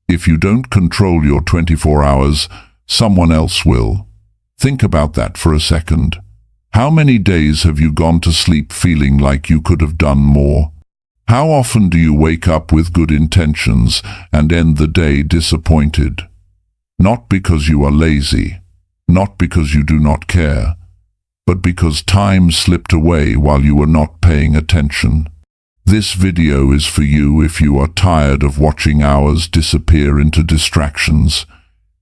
If you don't control your 24 hours, someone else will. Think about that for a second. How many days have you gone to sleep feeling like you could have done more? How often do you wake up with good intentions and end the day disappointed? Not because you are lazy, not because you do not care, but because time slipped away while you were not paying attention. This video is for you if you are tired of watching hours disappear into distractions,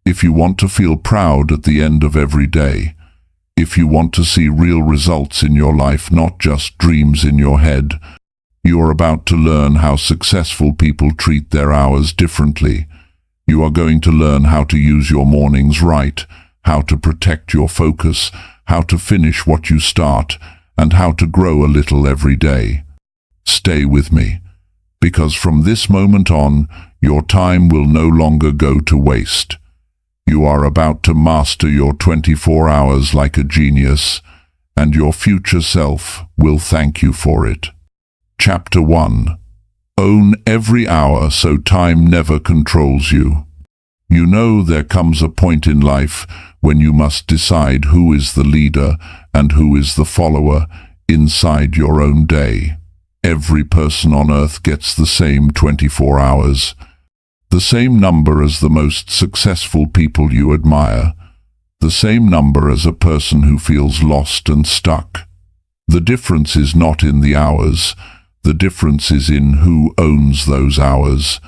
if you want to feel proud at the end of every day, if you want to see real results in your life, not just dreams in your head. You are about to learn how successful people treat their hours differently. You are going to learn how to use your mornings right, how to protect your focus, how to finish what you start, and how to grow a little every day. Stay with me, because from this moment on, your time will no longer go to waste. You are about to master your 24 hours like a genius, and your future self will thank you for it. Chapter 1. Own every hour so time never controls you. You know there comes a point in life when you must decide who is the leader and who is the follower inside your own day. Every person on earth gets the same 24 hours, the same number as the most successful people you admire, the same number as a person who feels lost and stuck. The difference is not in the hours, the difference is in who owns those hours.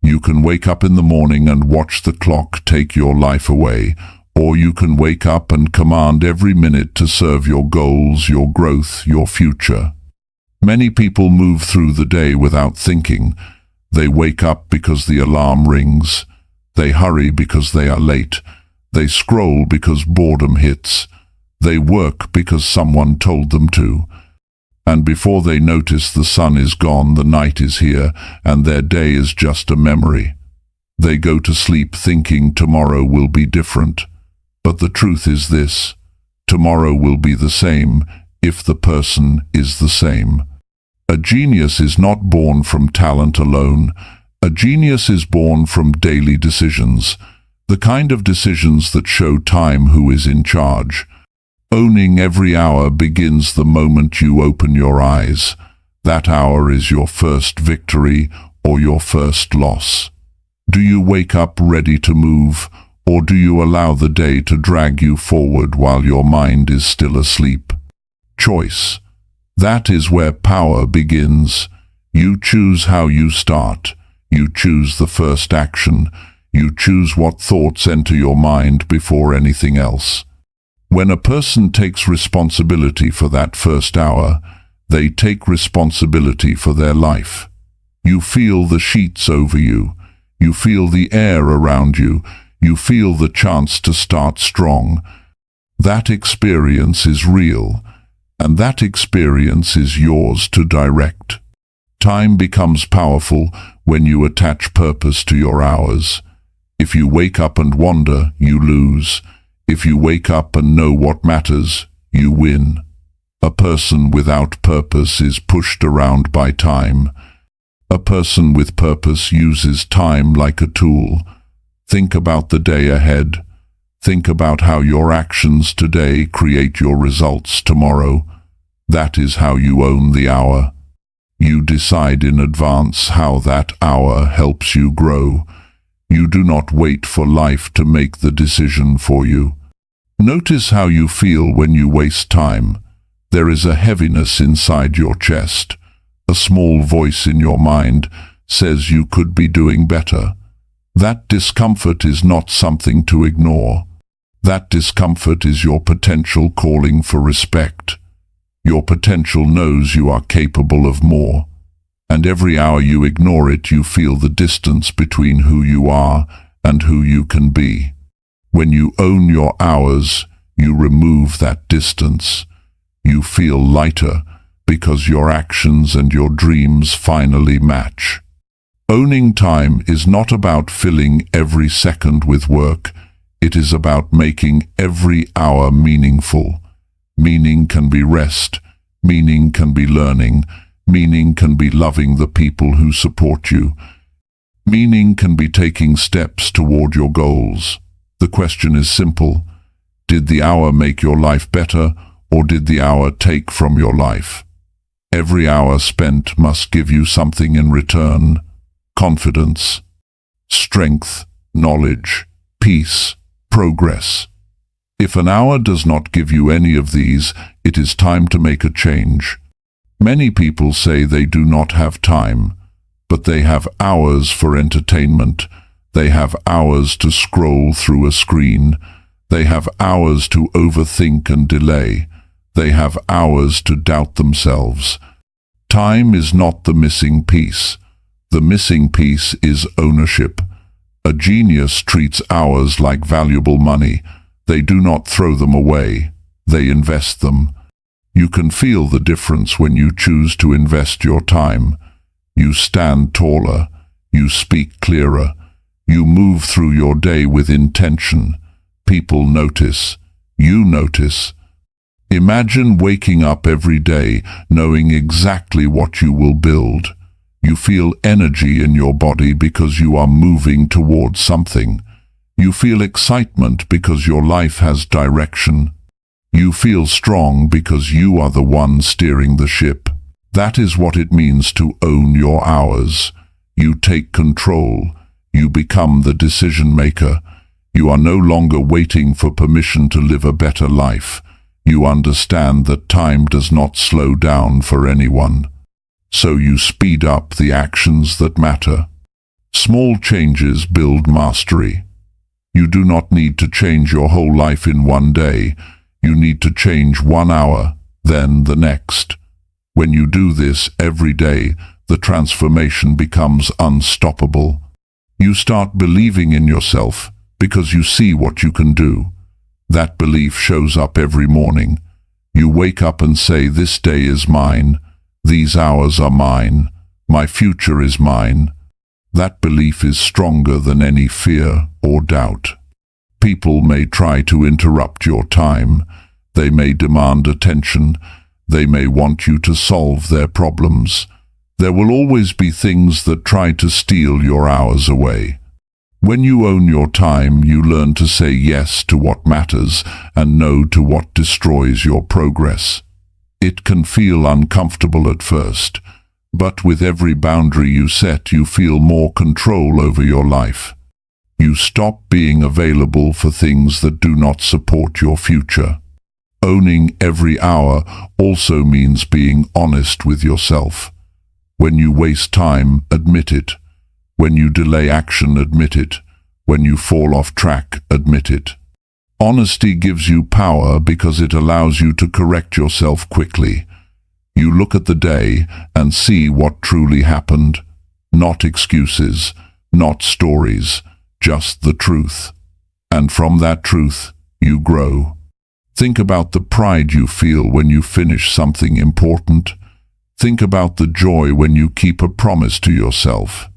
You can wake up in the morning and watch the clock take your life away, or you can wake up and command every minute to serve your goals, your growth, your future. Many people move through the day without thinking. They wake up because the alarm rings. They hurry because they are late. They scroll because boredom hits. They work because someone told them to. And before they notice, the sun is gone, the night is here, and their day is just a memory. They go to sleep thinking tomorrow will be different. But the truth is this: tomorrow will be the same if the person is the same. A genius is not born from talent alone. A genius is born from daily decisions, the kind of decisions that show time who is in charge. Owning every hour begins the moment you open your eyes. That hour is your first victory or your first loss. Do you wake up ready to move, or do you allow the day to drag you forward while your mind is still asleep? Choice. That is where power begins. You choose how you start. You choose the first action. You choose what thoughts enter your mind before anything else. When a person takes responsibility for that first hour, they take responsibility for their life. You feel the sheets over you. You feel the air around you. You feel the chance to start strong. That experience is real, and that experience is yours to direct. Time becomes powerful when you attach purpose to your hours. If you wake up and wander, you lose. If you wake up and know what matters, you win. A person without purpose is pushed around by time. A person with purpose uses time like a tool. Think about the day ahead. Think about how your actions today create your results tomorrow. That is how you own the hour. You decide in advance how that hour helps you grow. You do not wait for life to make the decision for you. Notice how you feel when you waste time. There is a heaviness inside your chest. A small voice in your mind says you could be doing better. That discomfort is not something to ignore. That discomfort is your potential calling for respect. Your potential knows you are capable of more. And every hour you ignore it, you feel the distance between who you are and who you can be. When you own your hours, you remove that distance. You feel lighter because your actions and your dreams finally match. Owning time is not about filling every second with work. It is about making every hour meaningful. Meaning can be rest. Meaning can be learning. Meaning can be loving the people who support you. Meaning can be taking steps toward your goals. The question is simple. Did the hour make your life better, or did the hour take from your life? Every hour spent must give you something in return: confidence, strength, knowledge, peace, progress. If an hour does not give you any of these, it is time to make a change. Many people say they do not have time, but they have hours for entertainment. They have hours to scroll through a screen. They have hours to overthink and delay. They have hours to doubt themselves. Time is not the missing piece. The missing piece is ownership. A genius treats hours like valuable money. They do not throw them away. They invest them. You can feel the difference when you choose to invest your time. You stand taller. You speak clearer. You move through your day with intention. People notice. You notice. Imagine waking up every day knowing exactly what you will build. You feel energy in your body because you are moving towards something. You feel excitement because your life has direction. You feel strong because you are the one steering the ship. That is what it means to own your hours. You take control. You become the decision maker. You are no longer waiting for permission to live a better life. You understand that time does not slow down for anyone. So you speed up the actions that matter. Small changes build mastery. You do not need to change your whole life in one day. You need to change 1 hour, then the next. When you do this every day, the transformation becomes unstoppable. You start believing in yourself because you see what you can do. That belief shows up every morning. You wake up and say, "This day is mine. These hours are mine. My future is mine." That belief is stronger than any fear or doubt. People may try to interrupt your time. They may demand attention. They may want you to solve their problems. There will always be things that try to steal your hours away. When you own your time, you learn to say yes to what matters and no to what destroys your progress. It can feel uncomfortable at first, but with every boundary you set, you feel more control over your life. You stop being available for things that do not support your future. Owning every hour also means being honest with yourself. When you waste time, admit it. When you delay action, admit it. When you fall off track, admit it. Honesty gives you power because it allows you to correct yourself quickly. You look at the day and see what truly happened. Not excuses, not stories, just the truth. And from that truth, you grow. Think about the pride you feel when you finish something important. Think about the joy when you keep a promise to yourself.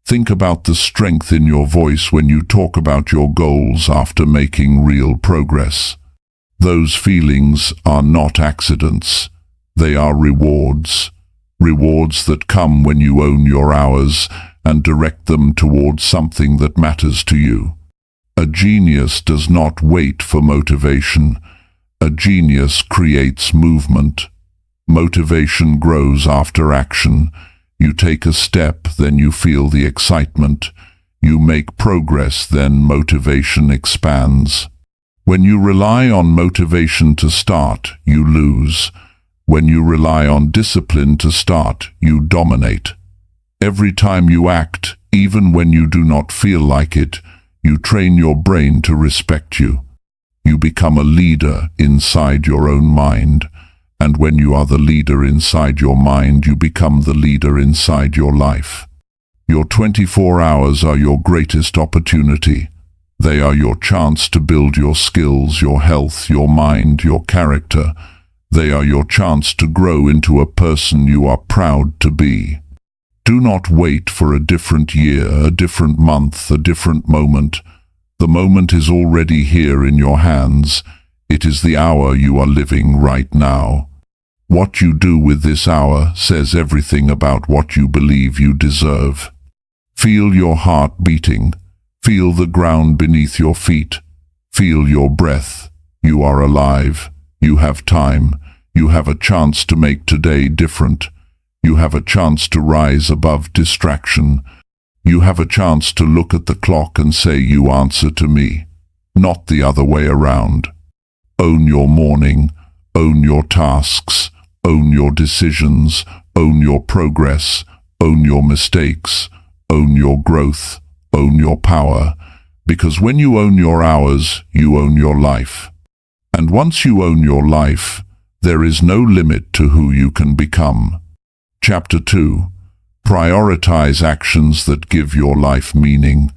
Think about the strength in your voice when you talk about your goals after making real progress. Those feelings are not accidents. They are rewards. Rewards that come when you own your hours and direct them towards something that matters to you. A genius does not wait for motivation. A genius creates movement. Motivation grows after action. You take a step, then you feel the excitement. You make progress, then motivation expands. When you rely on motivation to start, you lose. When you rely on discipline to start, you dominate. Every time you act, even when you do not feel like it, you train your brain to respect you. You become a leader inside your own mind. And when you are the leader inside your mind, you become the leader inside your life. Your 24 hours are your greatest opportunity. They are your chance to build your skills, your health, your mind, your character. They are your chance to grow into a person you are proud to be. Do not wait for a different year, a different month, a different moment. The moment is already here in your hands. It is the hour you are living right now. What you do with this hour says everything about what you believe you deserve. Feel your heart beating. Feel the ground beneath your feet. Feel your breath. You are alive. You have time. You have a chance to make today different. You have a chance to rise above distraction. You have a chance to look at the clock and say, you answer to me, not the other way around. Own your morning. Own your tasks. Own your decisions. Own your progress. Own your mistakes. Own your growth. Own your power. Because when you own your hours, you own your life. And once you own your life, there is no limit to who you can become. Chapter 2. Prioritize actions that give your life meaning.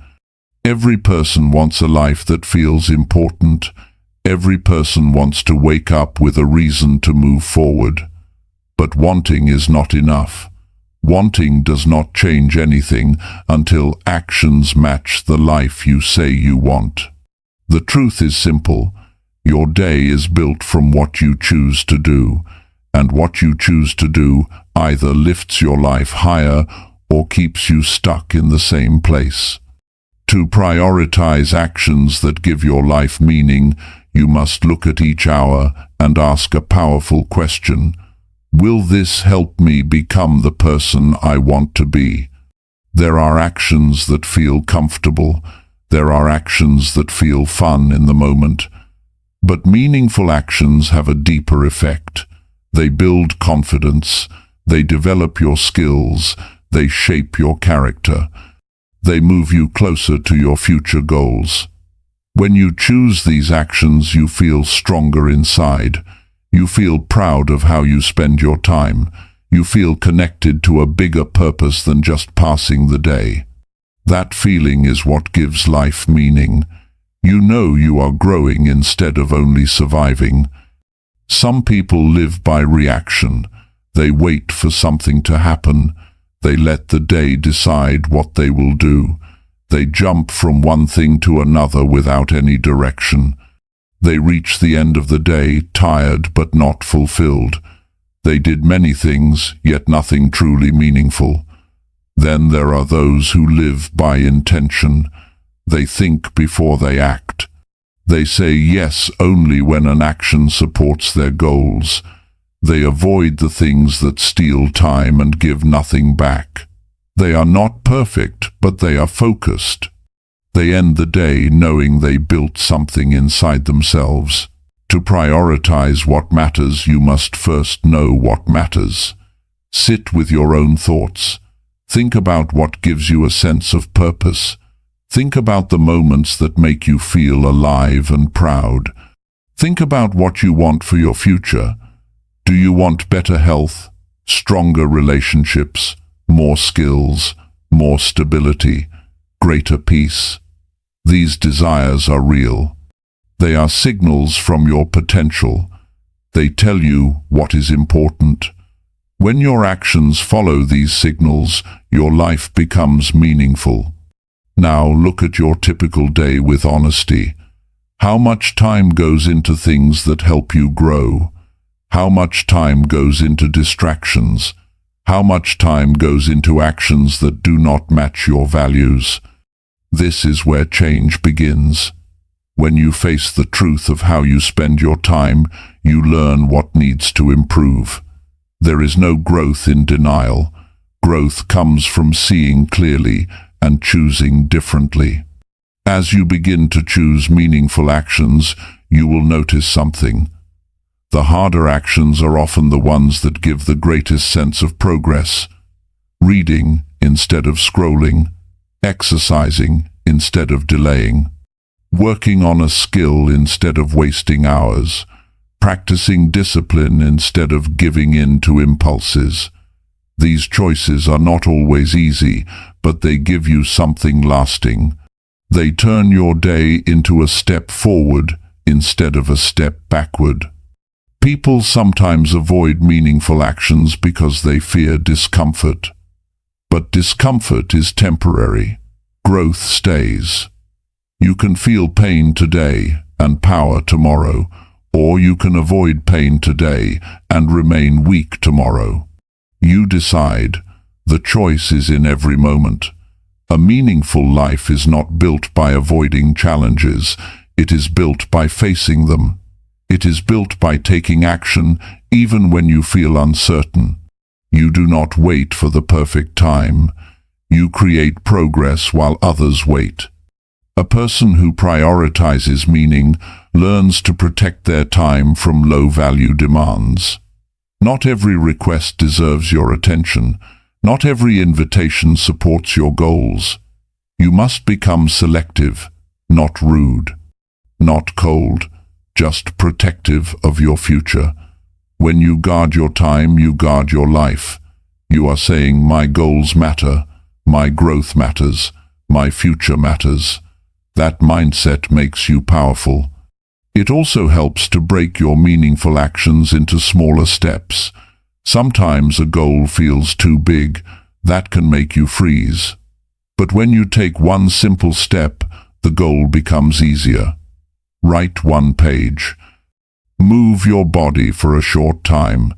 Every person wants a life that feels important. Every person wants to wake up with a reason to move forward. But wanting is not enough. Wanting does not change anything until actions match the life you say you want. The truth is simple. Your day is built from what you choose to do, and what you choose to do either lifts your life higher or keeps you stuck in the same place. To prioritize actions that give your life meaning, you must look at each hour and ask a powerful question. Will this help me become the person I want to be? There are actions that feel comfortable. There are actions that feel fun in the moment. But meaningful actions have a deeper effect. They build confidence. They develop your skills. They shape your character. They move you closer to your future goals. When you choose these actions, you feel stronger inside. You feel proud of how you spend your time. You feel connected to a bigger purpose than just passing the day. That feeling is what gives life meaning. You know you are growing instead of only surviving. Some people live by reaction. They wait for something to happen. They let the day decide what they will do. They jump from one thing to another without any direction. They reach the end of the day tired but not fulfilled. They did many things, yet nothing truly meaningful. Then there are those who live by intention. They think before they act. They say yes only when an action supports their goals. They avoid the things that steal time and give nothing back. They are not perfect, but they are focused. They end the day knowing they built something inside themselves. To prioritize what matters, you must first know what matters. Sit with your own thoughts. Think about what gives you a sense of purpose. Think about the moments that make you feel alive and proud. Think about what you want for your future. Do you want better health, stronger relationships, more skills, more stability, greater peace? These desires are real. They are signals from your potential. They tell you what is important. When your actions follow these signals, your life becomes meaningful. Now look at your typical day with honesty. How much time goes into things that help you grow? How much time goes into distractions? How much time goes into actions that do not match your values? This is where change begins. When you face the truth of how you spend your time, you learn what needs to improve. There is no growth in denial. Growth comes from seeing clearly and choosing differently. As you begin to choose meaningful actions, you will notice something. The harder actions are often the ones that give the greatest sense of progress. Reading instead of scrolling, exercising instead of delaying, working on a skill instead of wasting hours, practicing discipline instead of giving in to impulses. These choices are not always easy, but they give you something lasting. They turn your day into a step forward instead of a step backward. People sometimes avoid meaningful actions because they fear discomfort. But discomfort is temporary. Growth stays. You can feel pain today and power tomorrow, or you can avoid pain today and remain weak tomorrow. You decide. The choice is in every moment. A meaningful life is not built by avoiding challenges. It is built by facing them. It is built by taking action even when you feel uncertain. You do not wait for the perfect time. You create progress while others wait. A person who prioritizes meaning learns to protect their time from low-value demands. Not every request deserves your attention. Not every invitation supports your goals. You must become selective, not rude, not cold, just protective of your future. When you guard your time, you guard your life. You are saying, my goals matter, my growth matters, my future matters. That mindset makes you powerful. It also helps to break your meaningful actions into smaller steps. Sometimes a goal feels too big. That can make you freeze. But when you take one simple step, the goal becomes easier. Write one page. Move your body for a short time.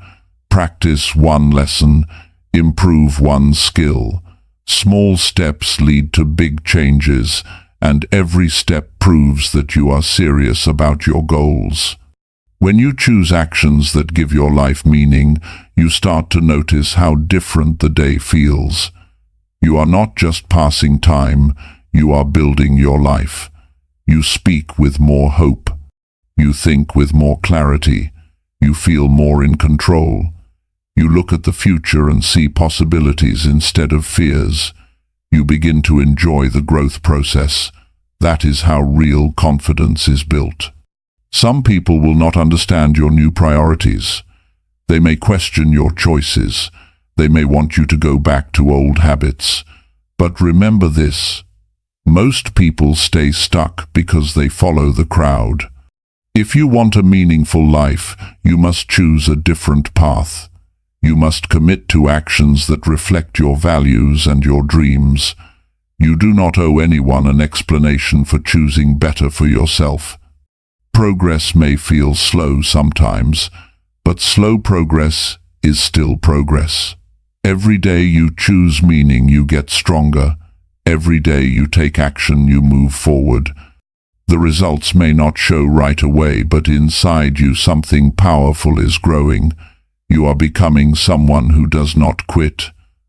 Practice one lesson. Improve one skill. Small steps lead to big changes, and every step proves that you are serious about your goals. When you choose actions that give your life meaning, you start to notice how different the day feels. You are not just passing time, you are building your life. You speak with more hope. You think with more clarity. You feel more in control. You look at the future and see possibilities instead of fears. You begin to enjoy the growth process. That is how real confidence is built. Some people will not understand your new priorities. They may question your choices. They may want you to go back to old habits. But remember this: most people stay stuck because they follow the crowd. If you want a meaningful life, you must choose a different path. You must commit to actions that reflect your values and your dreams. You do not owe anyone an explanation for choosing better for yourself. Progress may feel slow sometimes, but slow progress is still progress. Every day you choose meaning, you get stronger. Every day you take action, you move forward. The results may not show right away, but inside you something powerful is growing. You are becoming someone who does not quit,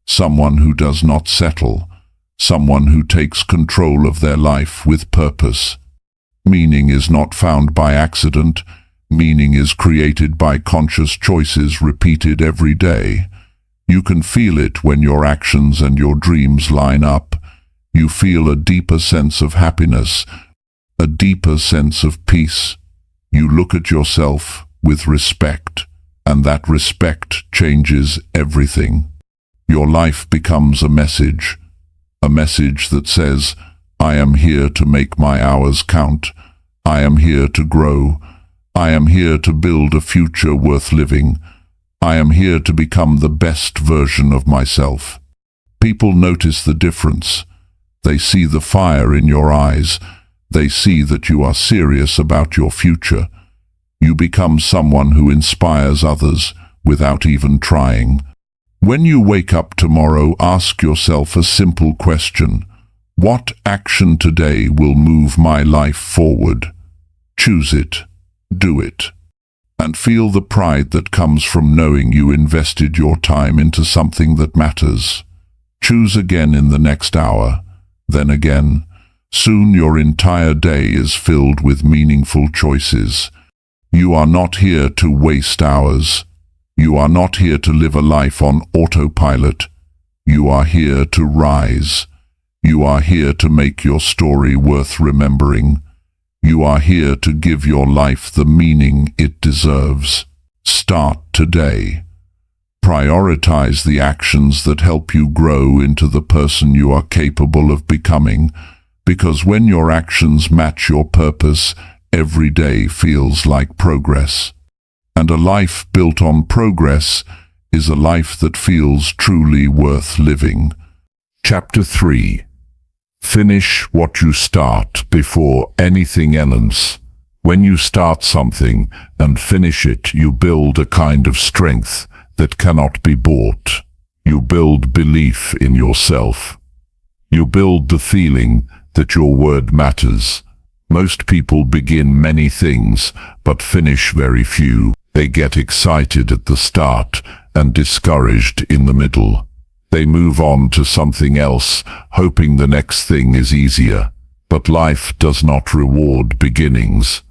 someone who does not settle, someone who takes control of their life with purpose. Meaning is not found by accident. Meaning is created by conscious choices repeated every day. You can feel it when your actions and your dreams line up. You feel a deeper sense of happiness, a deeper sense of peace. You look at yourself with respect, and that respect changes everything. Your life becomes a message that says, I am here to make my hours count. I am here to grow. I am here to build a future worth living. I am here to become the best version of myself. People notice the difference. They see the fire in your eyes. They see that you are serious about your future. You become someone who inspires others without even trying. When you wake up tomorrow, ask yourself a simple question. What action today will move my life forward? Choose it. Do it. And feel the pride that comes from knowing you invested your time into something that matters. Choose again in the next hour, then again. Soon your entire day is filled with meaningful choices. You are not here to waste hours. You are not here to live a life on autopilot. You are here to rise. You are here to make your story worth remembering. You are here to give your life the meaning it deserves. Start today. Prioritize the actions that help you grow into the person you are capable of becoming, because when your actions match your purpose, every day feels like progress. And a life built on progress is a life that feels truly worth living. Chapter 3. Finish what you start before anything else. When you start something and finish it, you build a kind of strength that cannot be bought. You build belief in yourself. You build the feeling that your word matters. Most people begin many things, but finish very few. They get excited at the start and discouraged in the middle. They move on to something else, hoping the next thing is easier. But life does not reward beginnings.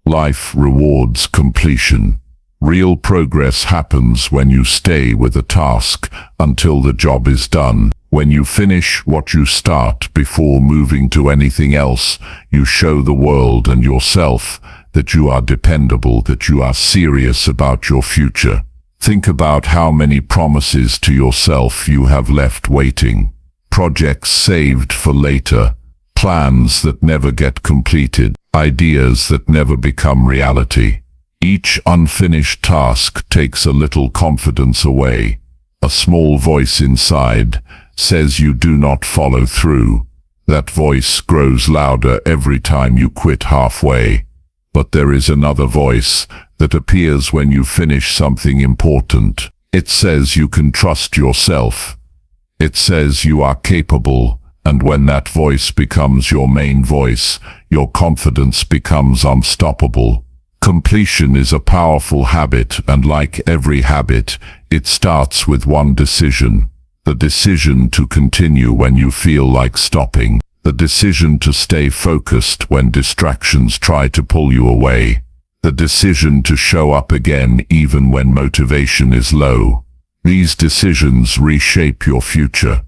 Life rewards completion. Real progress happens when you stay with a task until the job is done. When you finish what you start before moving to anything else, you show the world and yourself that you are dependable, that you are serious about your future. Think about how many promises to yourself you have left waiting. Projects saved for later. Plans that never get completed. Ideas that never become reality. Each unfinished task takes a little confidence away. A small voice inside says you do not follow through. That voice grows louder every time you quit halfway. But there is another voice that appears when you finish something important. It says you can trust yourself. It says you are capable, and when that voice becomes your main voice, your confidence becomes unstoppable. Completion is a powerful habit, and like every habit, it starts with one decision. The decision to continue when you feel like stopping. The decision to stay focused when distractions try to pull you away. The decision to show up again even when motivation is low. These decisions reshape your future.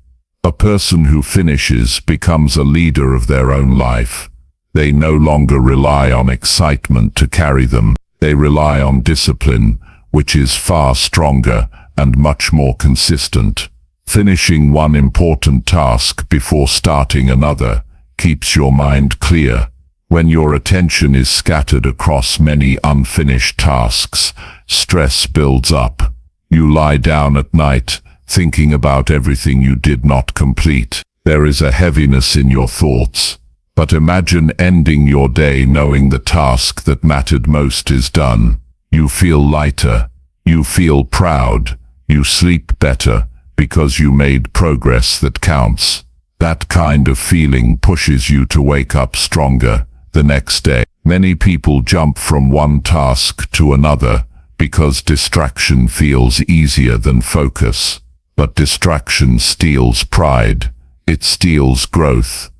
A person who finishes becomes a leader of their own life. They no longer rely on excitement to carry them. They rely on discipline, which is far stronger and much more consistent. Finishing one important task before starting another keeps your mind clear. When your attention is scattered across many unfinished tasks, stress builds up. You lie down at night, thinking about everything you did not complete. There is a heaviness in your thoughts. But imagine ending your day knowing the task that mattered most is done. You feel lighter. You feel proud. You sleep better, because you made progress that counts. That kind of feeling pushes you to wake up stronger the next day. Many people jump from one task to another because distraction feels easier than focus. But distraction steals pride. It steals growth.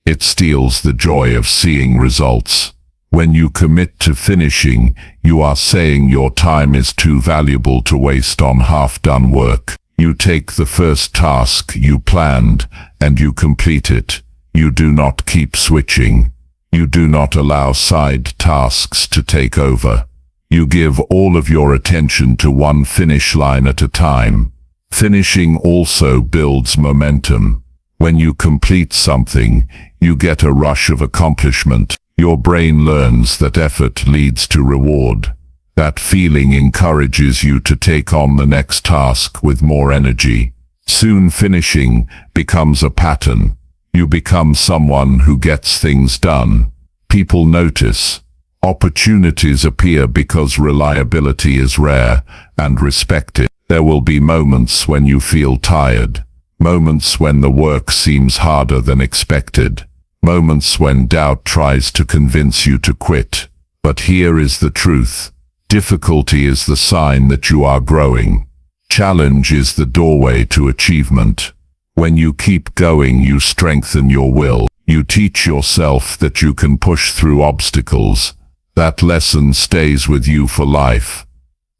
It steals the joy of seeing results. When you commit to finishing, you are saying your time is too valuable to waste on half-done work. You take the first task you planned, and you complete it. You do not keep switching. You do not allow side tasks to take over. You give all of your attention to one finish line at a time. Finishing also builds momentum. When you complete something, you get a rush of accomplishment. Your brain learns that effort leads to reward. That feeling encourages you to take on the next task with more energy. Soon finishing becomes a pattern. You become someone who gets things done. People notice. Opportunities appear because reliability is rare and respected. There will be moments when you feel tired. Moments when the work seems harder than expected. Moments when doubt tries to convince you to quit. But here is the truth. Difficulty is the sign that you are growing. Challenge is the doorway to achievement. When you keep going, you strengthen your will. You teach yourself that you can push through obstacles. That lesson stays with you for life.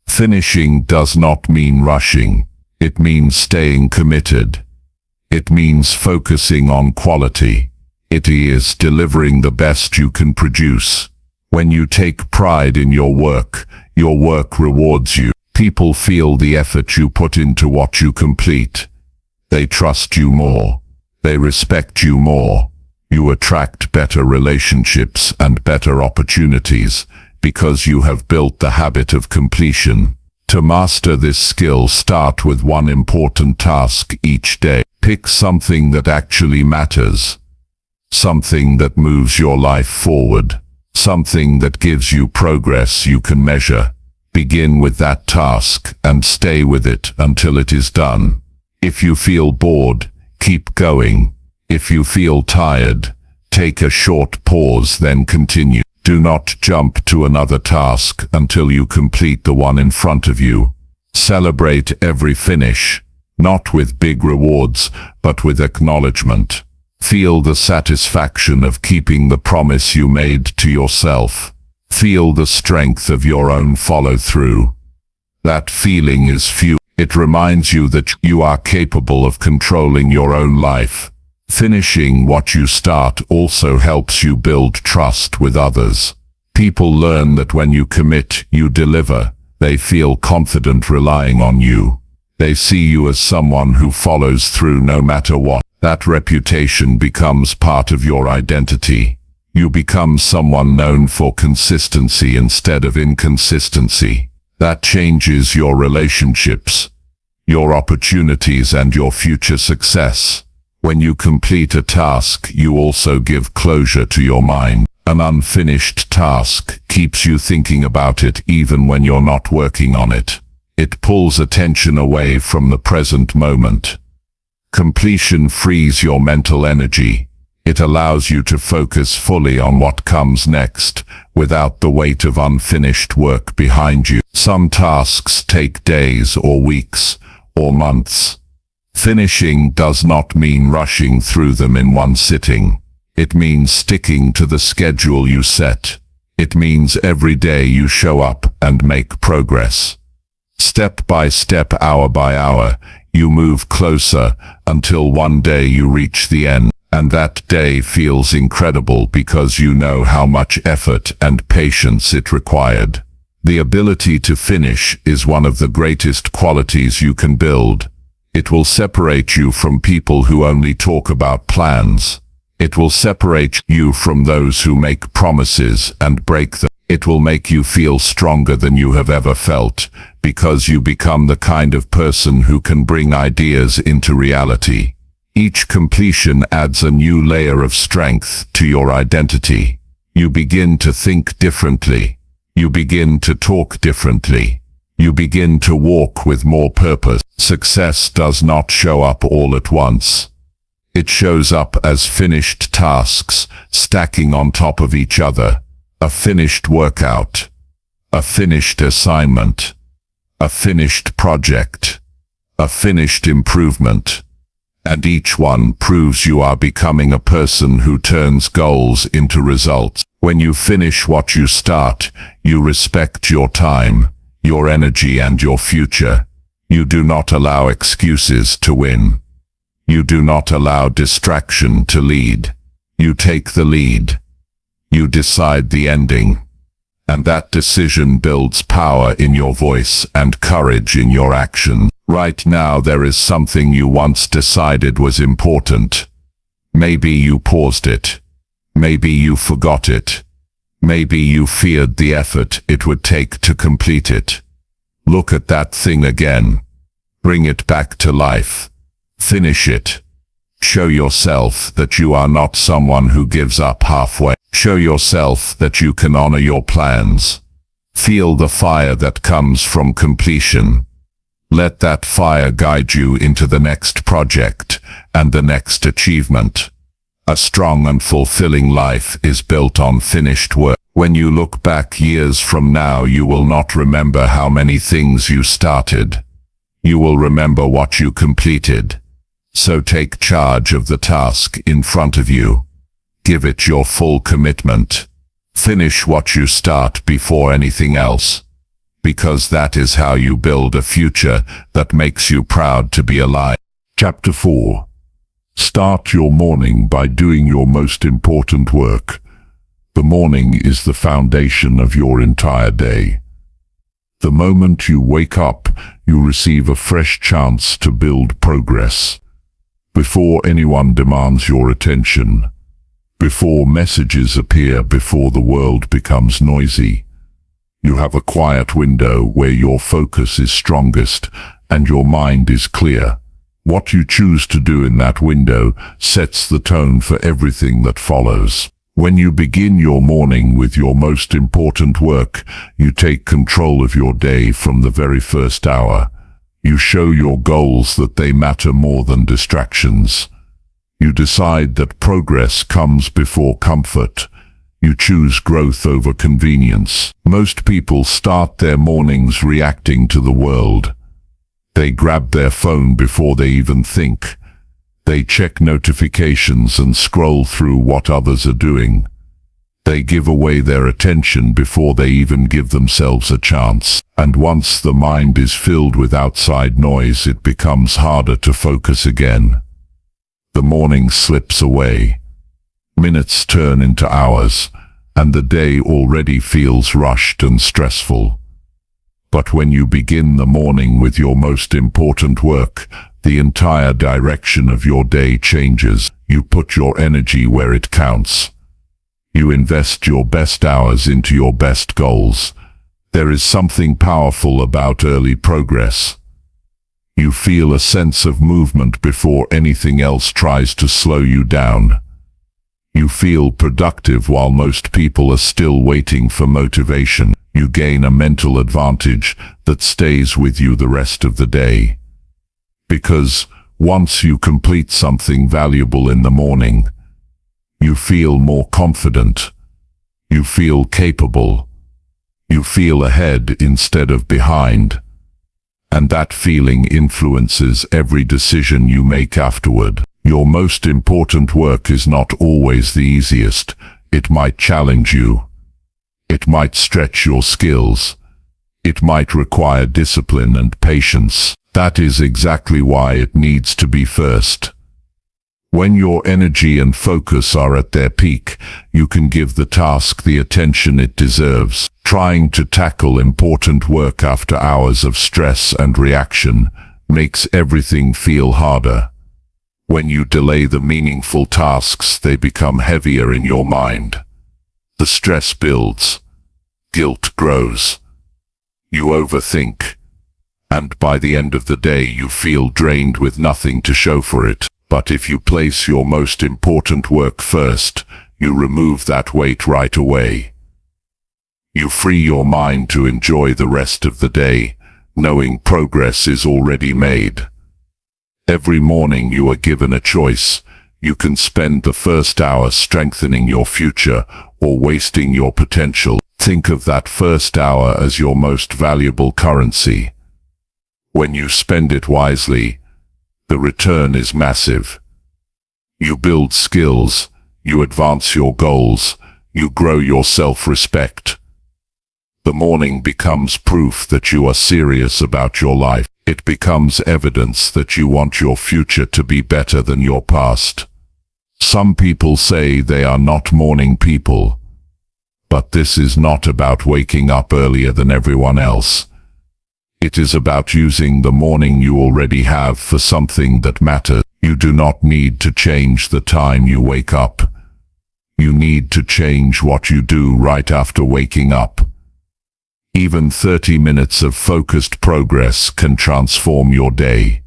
Finishing does not mean rushing. It means staying committed. It means focusing on quality. It is delivering the best you can produce. When you take pride in your work rewards you. People feel the effort you put into what you complete. They trust you more. They respect you more. You attract better relationships and better opportunities because you have built the habit of completion. To master this skill, start with one important task each day. Pick something that actually matters. Something that moves your life forward. Something that gives you progress you can measure. Begin with that task and stay with it until it is done. If you feel bored, keep going. If you feel tired, take a short pause, then continue. Do not jump to another task until you complete the one in front of you. Celebrate every finish, not with big rewards, but with acknowledgement. Feel the satisfaction of keeping the promise you made to yourself. Feel the strength of your own follow-through. That feeling is fuel. It reminds you that you are capable of controlling your own life. Finishing what you start also helps you build trust with others. People learn that when you commit, you deliver. They feel confident relying on you. They see you as someone who follows through no matter what. That reputation becomes part of your identity. You become someone known for consistency instead of inconsistency. That changes your relationships, your opportunities, and your future success. When you complete a task, you also give closure to your mind. An unfinished task keeps you thinking about it even when you're not working on it. It pulls attention away from the present moment. Completion frees your mental energy. It allows you to focus fully on what comes next, without the weight of unfinished work behind you. Some tasks take days or weeks or months. Finishing does not mean rushing through them in one sitting. It means sticking to the schedule you set. It means every day you show up and make progress. Step by step, hour by hour, you move closer until one day you reach the end. And that day feels incredible because you know how much effort and patience it required. The ability to finish is one of the greatest qualities you can build. It will separate you from people who only talk about plans. It will separate you from those who make promises and break them. It will make you feel stronger than you have ever felt, because you become the kind of person who can bring ideas into reality. Each completion adds a new layer of strength to your identity. You begin to think differently. You begin to talk differently. You begin to walk with more purpose. Success does not show up all at once. It shows up as finished tasks, stacking on top of each other. A finished workout, a finished assignment, a finished project, a finished improvement. And each one proves you are becoming a person who turns goals into results. When you finish what you start, you respect your time, your energy, and your future. You do not allow excuses to win. You do not allow distraction to lead. You take the lead. You decide the ending. And that decision builds power in your voice and courage in your action. Right now there is something you once decided was important. Maybe you paused it. Maybe you forgot it. Maybe you feared the effort it would take to complete it. Look at that thing again. Bring it back to life. Finish it. Show yourself that you are not someone who gives up halfway. Show yourself that you can honor your plans. Feel the fire that comes from completion. Let that fire guide you into the next project and the next achievement. A strong and fulfilling life is built on finished work. When you look back years from now, you will not remember how many things you started. You will remember what you completed. So take charge of the task in front of you. Give it your full commitment. Finish what you start before anything else. Because that is how you build a future that makes you proud to be alive. Chapter 4. Start your morning by doing your most important work. The morning is the foundation of your entire day. The moment you wake up, you receive a fresh chance to build progress. Before anyone demands your attention, before messages appear, before the world becomes noisy, you have a quiet window where your focus is strongest and your mind is clear. What you choose to do in that window sets the tone for everything that follows. When you begin your morning with your most important work, you take control of your day from the very first hour. You show your goals that they matter more than distractions. You decide that progress comes before comfort. You choose growth over convenience. Most people start their mornings reacting to the world. They grab their phone before they even think. They check notifications and scroll through what others are doing. They give away their attention before they even give themselves a chance. And once the mind is filled with outside noise, it becomes harder to focus again. The morning slips away. Minutes turn into hours, and the day already feels rushed and stressful. But when you begin the morning with your most important work, the entire direction of your day changes. You put your energy where it counts. You invest your best hours into your best goals. There is something powerful about early progress. You feel a sense of movement before anything else tries to slow you down. You feel productive while most people are still waiting for motivation. You gain a mental advantage that stays with you the rest of the day. Because once you complete something valuable in the morning, you feel more confident. You feel capable. You feel ahead instead of behind. And that feeling influences every decision you make afterward. Your most important work is not always the easiest. It might challenge you. It might stretch your skills. It might require discipline and patience. That is exactly why it needs to be first. When your energy and focus are at their peak, you can give the task the attention it deserves. Trying to tackle important work after hours of stress and reaction makes everything feel harder. When you delay the meaningful tasks, they become heavier in your mind. The stress builds. Guilt grows. You overthink. And by the end of the day, you feel drained with nothing to show for it. But if you place your most important work first, you remove that weight right away. You free your mind to enjoy the rest of the day, knowing progress is already made. Every morning you are given a choice. You can spend the first hour strengthening your future or wasting your potential. Think of that first hour as your most valuable currency. When you spend it wisely, the return is massive. You build skills, you advance your goals, you grow your self-respect. The morning becomes proof that you are serious about your life. It becomes evidence that you want your future to be better than your past. Some people say they are not morning people. But this is not about waking up earlier than everyone else. It is about using the morning you already have for something that matters. You do not need to change the time you wake up. You need to change what you do right after waking up. Even 30 minutes of focused progress can transform your day.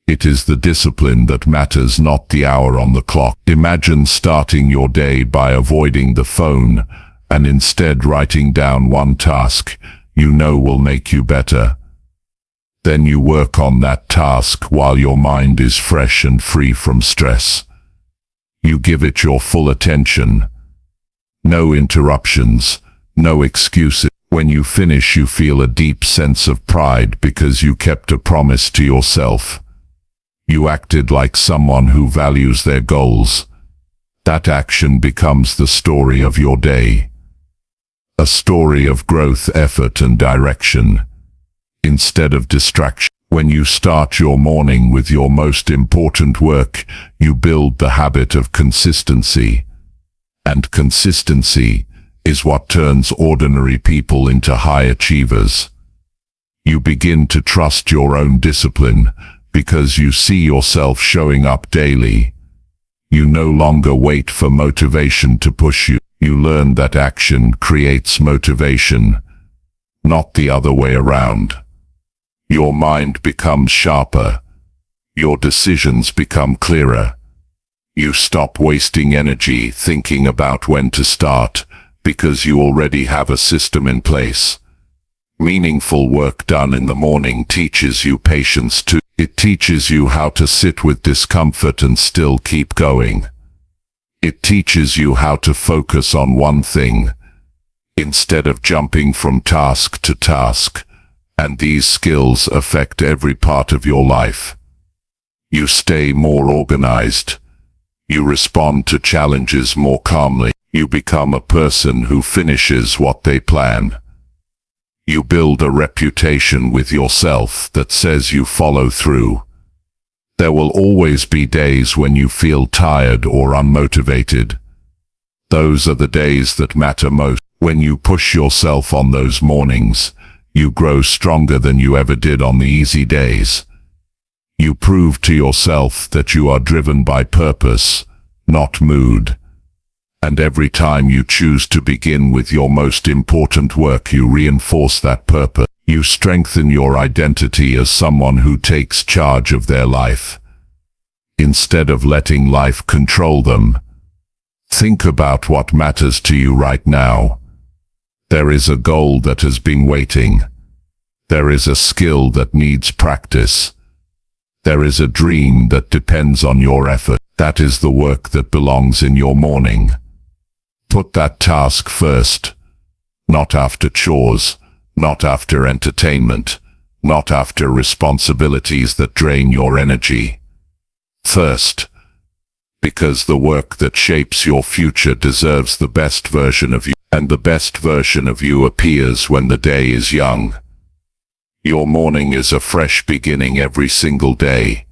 It is the discipline that matters, not the hour on the clock. Imagine starting your day by avoiding the phone and instead writing down one task you know will make you better. Then you work on that task while your mind is fresh and free from stress. You give it your full attention. No interruptions, no excuses. When you finish, you feel a deep sense of pride because you kept a promise to yourself. You acted like someone who values their goals. That action becomes the story of your day. A story of growth, effort, and direction, instead of distraction. When you start your morning with your most important work, you build the habit of consistency. And consistency is what turns ordinary people into high achievers. You begin to trust your own discipline because you see yourself showing up daily. You no longer wait for motivation to push you. You learn that action creates motivation, not the other way around. Your mind becomes sharper. Your decisions become clearer. You stop wasting energy thinking about when to start because you already have a system in place. Meaningful work done in the morning teaches you patience too. It teaches you how to sit with discomfort and still keep going. It teaches you how to focus on one thing, instead of jumping from task to task, and these skills affect every part of your life. You stay more organized. You respond to challenges more calmly. You become a person who finishes what they plan. You build a reputation with yourself that says you follow through. There will always be days when you feel tired or unmotivated. Those are the days that matter most. When you push yourself on those mornings, you grow stronger than you ever did on the easy days. You prove to yourself that you are driven by purpose, not mood. And every time you choose to begin with your most important work, you reinforce that purpose. You strengthen your identity as someone who takes charge of their life. Instead of letting life control them, think about what matters to you right now. There is a goal that has been waiting. There is a skill that needs practice. There is a dream that depends on your effort. That is the work that belongs in your morning. Put that task first, not after chores, not after entertainment, not after responsibilities that drain your energy. First, because the work that shapes your future deserves the best version of you, and the best version of you appears when the day is young. Your morning is a fresh beginning every single day.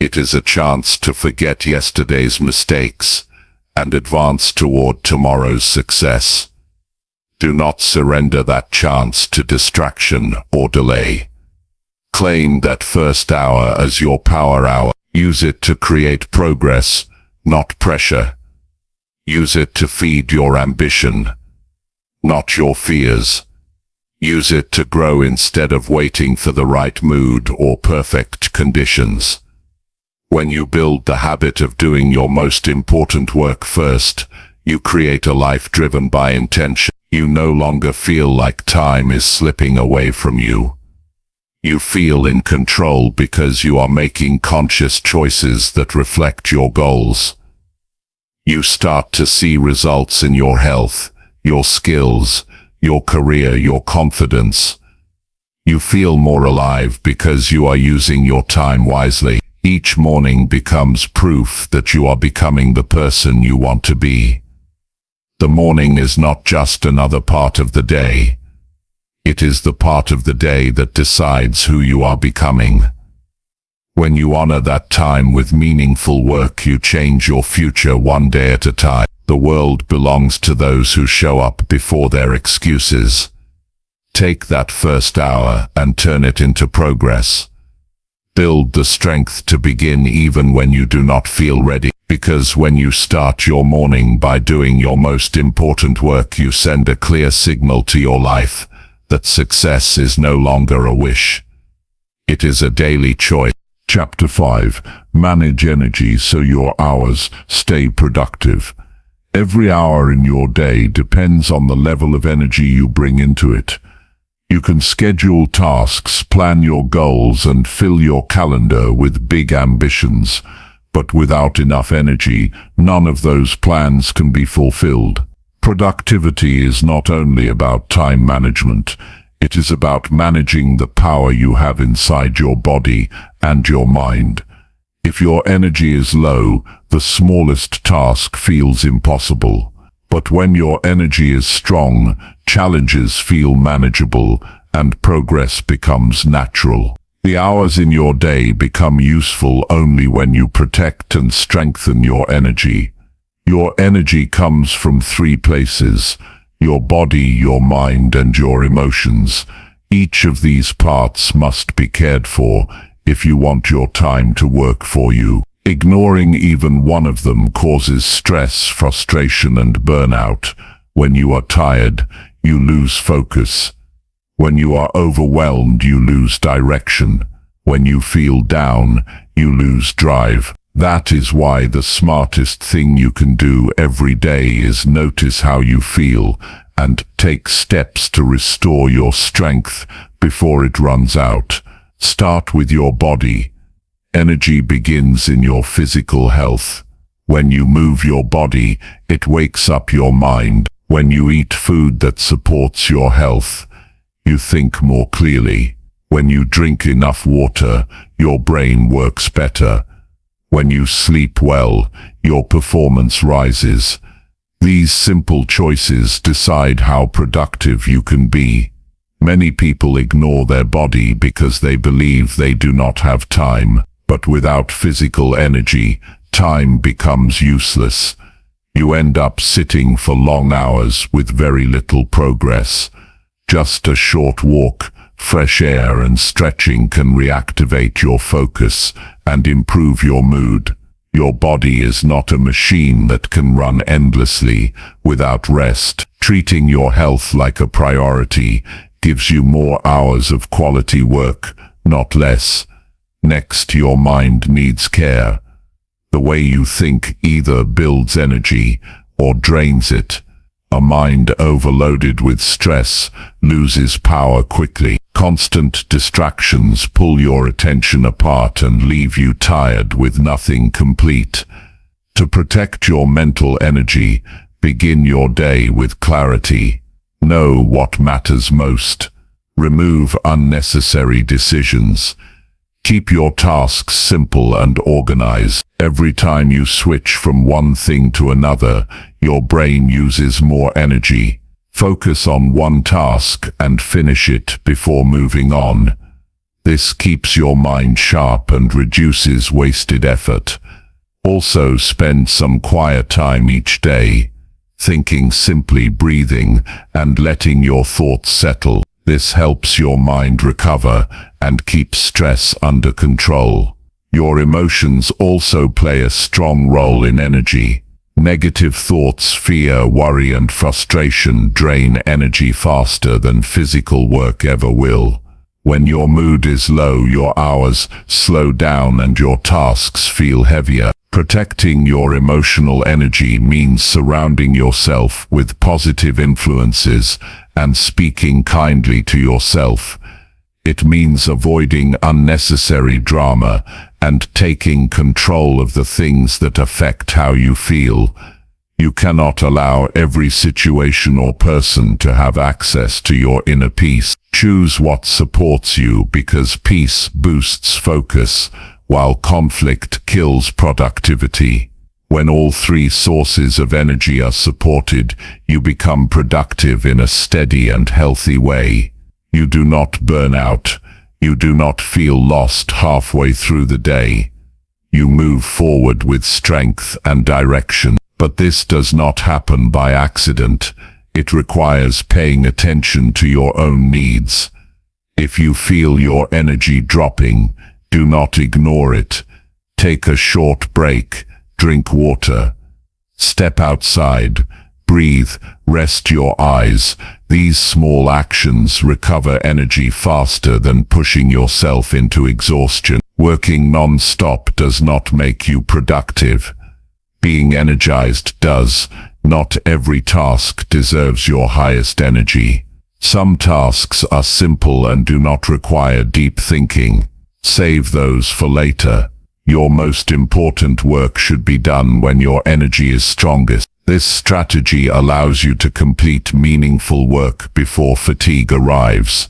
It is a chance to forget yesterday's mistakes and advance toward tomorrow's success. Do not surrender that chance to distraction or delay. Claim that first hour as your power hour. Use it to create progress, not pressure. Use it to feed your ambition, not your fears. Use it to grow instead of waiting for the right mood or perfect conditions. When you build the habit of doing your most important work first, you create a life driven by intention. You no longer feel like time is slipping away from you. You feel in control because you are making conscious choices that reflect your goals. You start to see results in your health, your skills, your career, your confidence. You feel more alive because you are using your time wisely. Each morning becomes proof that you are becoming the person you want to be. The morning is not just another part of the day. It is the part of the day that decides who you are becoming. When you honor that time with meaningful work, you change your future one day at a time. The world belongs to those who show up before their excuses. Take that first hour and turn it into progress. Build the strength to begin even when you do not feel ready. Because when you start your morning by doing your most important work, you send a clear signal to your life that success is no longer a wish. It is a daily choice. Chapter 5. Manage energy so your hours stay productive. Every hour in your day depends on the level of energy you bring into it. You can schedule tasks, plan your goals, and fill your calendar with big ambitions. But without enough energy, none of those plans can be fulfilled. Productivity is not only about time management. It is about managing the power you have inside your body and your mind. If your energy is low, the smallest task feels impossible. But when your energy is strong, challenges feel manageable and progress becomes natural. The hours in your day become useful only when you protect and strengthen your energy. Your energy comes from 3 places: your body, your mind, and your emotions. Each of these parts must be cared for if you want your time to work for you. Ignoring even one of them causes stress, frustration, and burnout. When you are tired, you lose focus. When you are overwhelmed, you lose direction. When you feel down, you lose drive. That is why the smartest thing you can do every day is notice how you feel and take steps to restore your strength before it runs out. Start with your body. Energy begins in your physical health. When you move your body, it wakes up your mind. When you eat food that supports your health, you think more clearly. When you drink enough water, your brain works better. When you sleep well, your performance rises. These simple choices decide how productive you can be. Many people ignore their body because they believe they do not have time. But without physical energy, time becomes useless. You end up sitting for long hours with very little progress. Just a short walk, fresh air and stretching can reactivate your focus and improve your mood. Your body is not a machine that can run endlessly without rest. Treating your health like a priority gives you more hours of quality work, not less. Next, your mind needs care. The way you think either builds energy or drains it. A mind overloaded with stress loses power quickly. Constant distractions pull your attention apart and leave you tired with nothing complete. To protect your mental energy, begin your day with clarity. Know what matters most. Remove unnecessary decisions. Keep your tasks simple and organized. Every time you switch from one thing to another, your brain uses more energy. Focus on one task and finish it before moving on. This keeps your mind sharp and reduces wasted effort. Also, spend some quiet time each day, thinking simply, breathing, and letting your thoughts settle. This helps your mind recover and keeps stress under control. Your emotions also play a strong role in energy. Negative thoughts, fear, worry, and frustration drain energy faster than physical work ever will. When your mood is low, your hours slow down and your tasks feel heavier. Protecting your emotional energy means surrounding yourself with positive influences and speaking kindly to yourself. It means avoiding unnecessary drama and taking control of the things that affect how you feel. You cannot allow every situation or person to have access to your inner peace. Choose what supports you, because peace boosts focus, while conflict kills productivity. When all three sources of energy are supported, you become productive in a steady and healthy way. You do not burn out. You do not feel lost halfway through the day. You move forward with strength and direction. But this does not happen by accident. It requires paying attention to your own needs. If you feel your energy dropping, do not ignore it. Take a short break, drink water, step outside, breathe, rest your eyes. These small actions recover energy faster than pushing yourself into exhaustion. Working non-stop does not make you productive. Being energized does. Not every task deserves your highest energy. Some tasks are simple and do not require deep thinking. Save those for later. Your most important work should be done when your energy is strongest. This strategy allows you to complete meaningful work before fatigue arrives.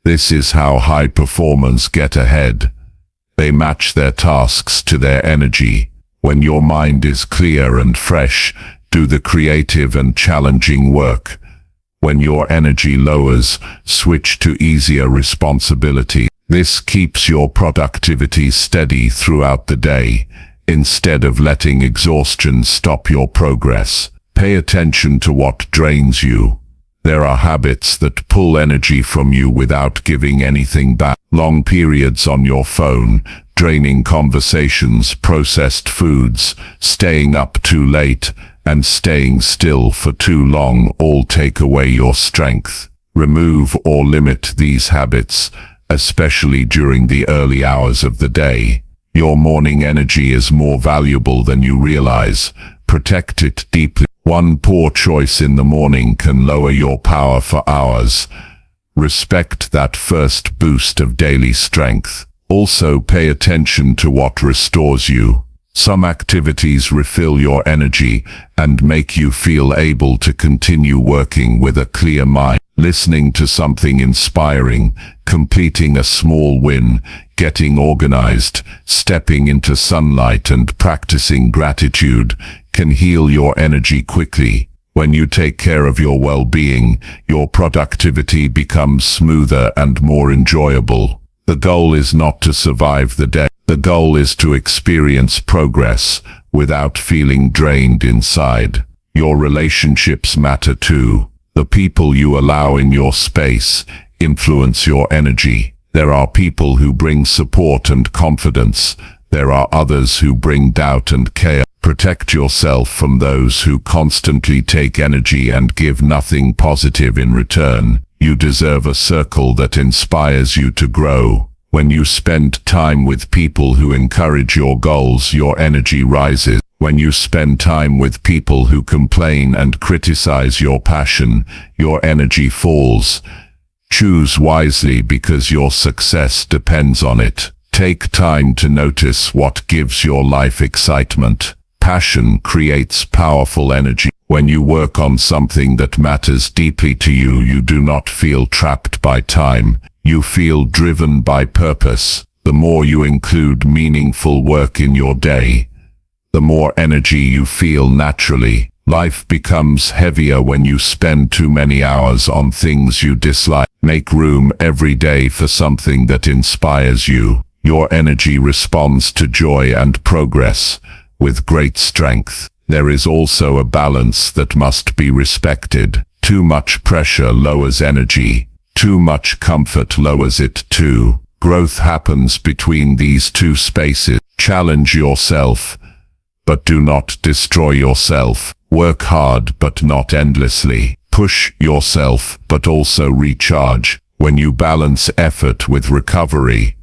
This is how high performers get ahead. They match their tasks to their energy. When your mind is clear and fresh, do the creative and challenging work. When your energy lowers, switch to easier responsibility. This keeps your productivity steady throughout the day, instead of letting exhaustion stop your progress. Pay attention to what drains you. There are habits that pull energy from you without giving anything back. Long periods on your phone, draining conversations, processed foods, staying up too late, and staying still for too long all take away your strength. Remove or limit these habits, especially during the early hours of the day. Your morning energy is more valuable than you realize. Protect it deeply. One poor choice in the morning can lower your power for hours. Respect that first boost of daily strength. Also pay attention to what restores you. Some activities refill your energy and make you feel able to continue working with a clear mind. Listening to something inspiring, completing a small win, getting organized, stepping into sunlight and practicing gratitude can heal your energy quickly. When you take care of your well-being, your productivity becomes smoother and more enjoyable. The goal is not to survive the day. The goal is to experience progress without feeling drained inside. Your relationships matter too. The people you allow in your space influence your energy. There are people who bring support and confidence. There are others who bring doubt and chaos. Protect yourself from those who constantly take energy and give nothing positive in return. You deserve a circle that inspires you to grow. When you spend time with people who encourage your goals, your energy rises. When you spend time with people who complain and criticize your passion, your energy falls. Choose wisely because your success depends on it. Take time to notice what gives your life excitement. Passion creates powerful energy. When you work on something that matters deeply to you, you do not feel trapped by time. You feel driven by purpose. The more you include meaningful work in your day, the more energy you feel naturally. Life becomes heavier when you spend too many hours on things you dislike. Make room every day for something that inspires you. Your energy responds to joy and progress with great strength. There is also a balance that must be respected. Too much pressure lowers energy. Too much comfort lowers it too. Growth happens between these two spaces. Challenge yourself, but do not destroy yourself. Work hard, but not endlessly. Push yourself, but also recharge. When you balance effort with recovery,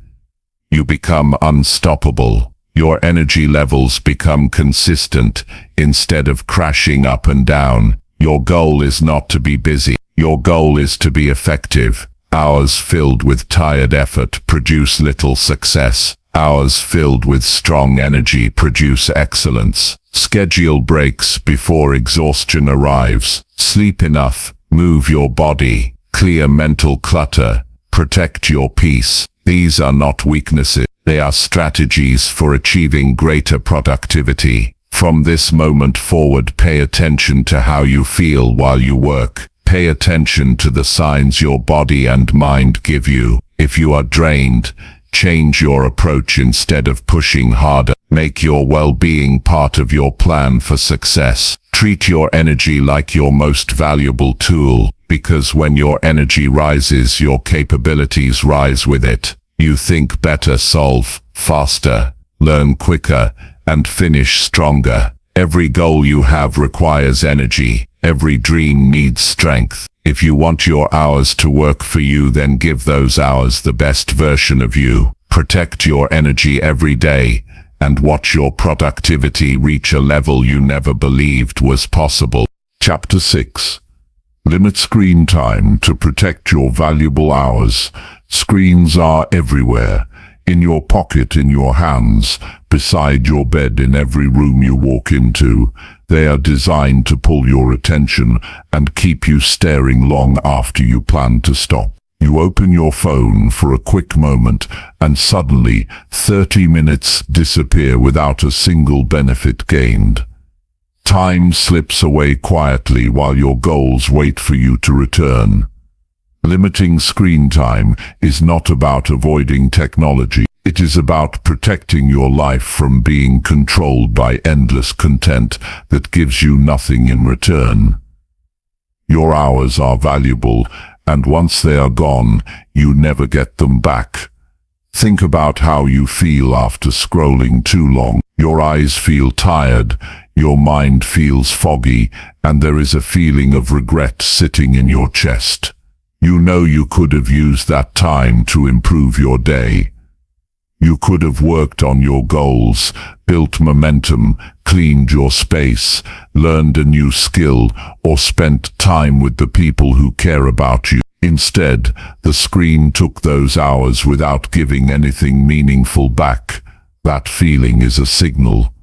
you become unstoppable. Your energy levels become consistent instead of crashing up and down. Your goal is not to be busy. Your goal is to be effective. Hours filled with tired effort produce little success. Hours filled with strong energy produce excellence. Schedule breaks before exhaustion arrives. Sleep enough. Move your body. Clear mental clutter. Protect your peace. These are not weaknesses. They are strategies for achieving greater productivity. From this moment forward, pay attention to how you feel while you work. Pay attention to the signs your body and mind give you. If you are drained, change your approach instead of pushing harder. Make your well-being part of your plan for success. Treat your energy like your most valuable tool, because when your energy rises, your capabilities rise with it. You think better, solve faster, learn quicker, and finish stronger. Every goal you have requires energy. Every dream needs strength. If you want your hours to work for you, then give those hours the best version of you. Protect your energy every day and watch your productivity reach a level you never believed was possible. Chapter 6. Limit screen time to protect your valuable hours. Screens are everywhere. In your pocket, in your hands, beside your bed, in every room you walk into. They are designed to pull your attention and keep you staring long after you plan to stop. You open your phone for a quick moment and suddenly 30 minutes disappear without a single benefit gained. Time slips away quietly while your goals wait for you to return. Limiting screen time is not about avoiding technology. It is about protecting your life from being controlled by endless content that gives you nothing in return. Your hours are valuable, and once they are gone, you never get them back. Think about how you feel after scrolling too long. Your eyes feel tired, your mind feels foggy, and there is a feeling of regret sitting in your chest. You know you could have used that time to improve your day. You could have worked on your goals, built momentum, cleaned your space, learned a new skill, or spent time with the people who care about you. Instead, the screen took those hours without giving anything meaningful back. That feeling is a signal.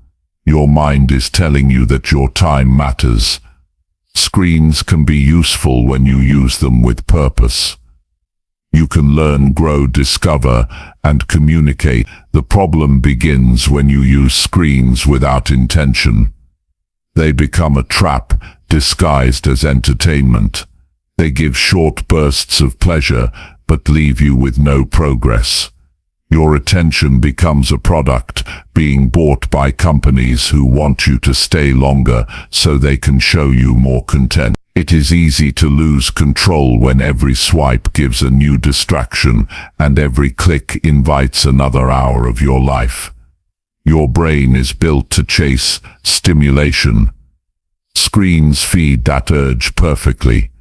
Your mind is telling you that your time matters. Screens can be useful when you use them with purpose. You can learn, grow, discover, and communicate. The problem begins when you use screens without intention. They become a trap disguised as entertainment. They give short bursts of pleasure, but leave you with no progress. Your attention becomes a product being bought by companies who want you to stay longer so they can show you more content. It is easy to lose control when every swipe gives a new distraction and every click invites another hour of your life. Your brain is built to chase stimulation. Screens feed that urge perfectly.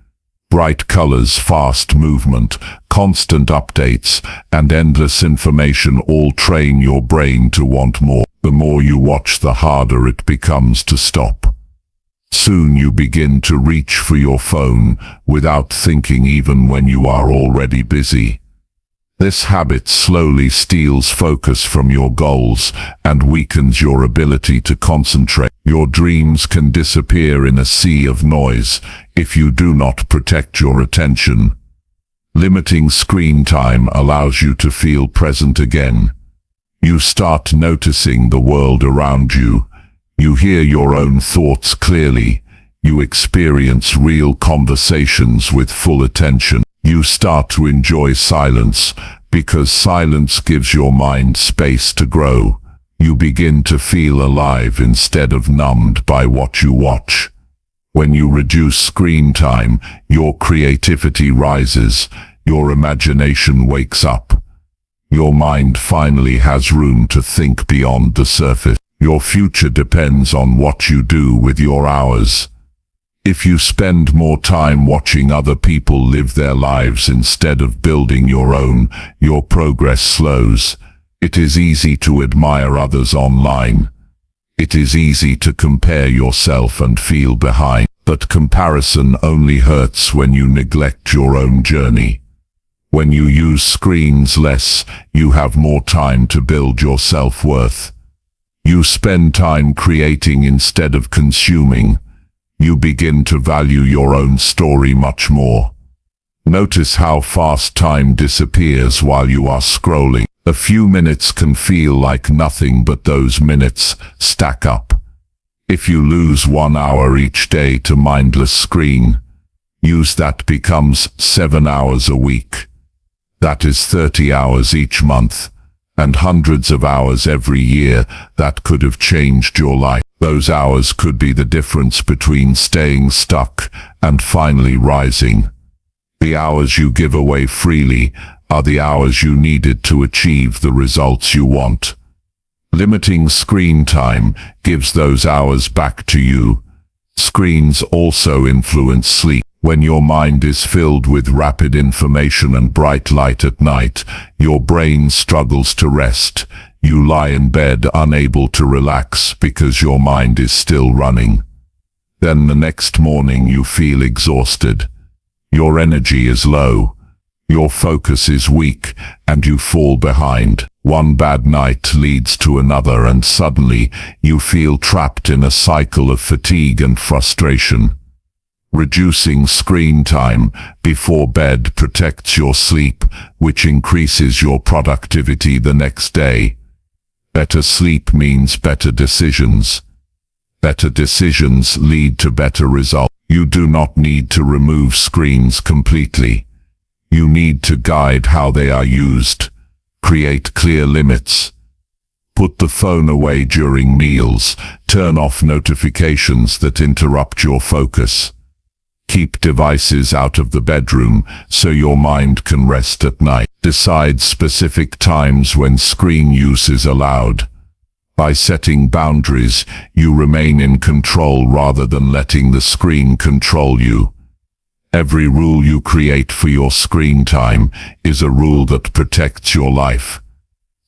Bright colors, fast movement, constant updates, and endless information all train your brain to want more. The more you watch, the harder it becomes to stop. Soon you begin to reach for your phone without thinking, even when you are already busy. This habit slowly steals focus from your goals and weakens your ability to concentrate. Your dreams can disappear in a sea of noise if you do not protect your attention. Limiting screen time allows you to feel present again. You start noticing the world around you. You hear your own thoughts clearly. You experience real conversations with full attention. You start to enjoy silence, because silence gives your mind space to grow. You begin to feel alive instead of numbed by what you watch. When you reduce screen time, your creativity rises, your imagination wakes up. Your mind finally has room to think beyond the surface. Your future depends on what you do with your hours. If you spend more time watching other people live their lives instead of building your own, your progress slows. It is easy to admire others online. It is easy to compare yourself and feel behind, but comparison only hurts when you neglect your own journey. When you use screens less, you have more time to build your self-worth. You spend time creating instead of consuming. You begin to value your own story much more. Notice how fast time disappears while you are scrolling. A few minutes can feel like nothing, but those minutes stack up. If you lose 1 hour each day to mindless screen, use that becomes 7 hours a week. That is 30 hours each month, and hundreds of hours every year that could have changed your life. Those hours could be the difference between staying stuck and finally rising. The hours you give away freely are the hours you needed to achieve the results you want. Limiting screen time gives those hours back to you. Screens also influence sleep. When your mind is filled with rapid information and bright light at night, your brain struggles to rest. You lie in bed unable to relax because your mind is still running. Then the next morning you feel exhausted. Your energy is low. Your focus is weak, and you fall behind. One bad night leads to another, and suddenly you feel trapped in a cycle of fatigue and frustration. Reducing screen time before bed protects your sleep, which increases your productivity the next day. Better sleep means better decisions. Better decisions lead to better results. You do not need to remove screens completely. You need to guide how they are used. Create clear limits. Put the phone away during meals. Turn off notifications that interrupt your focus. Keep devices out of the bedroom so your mind can rest at night. Decide specific times when screen use is allowed. By setting boundaries, you remain in control rather than letting the screen control you. Every rule you create for your screen time is a rule that protects your life.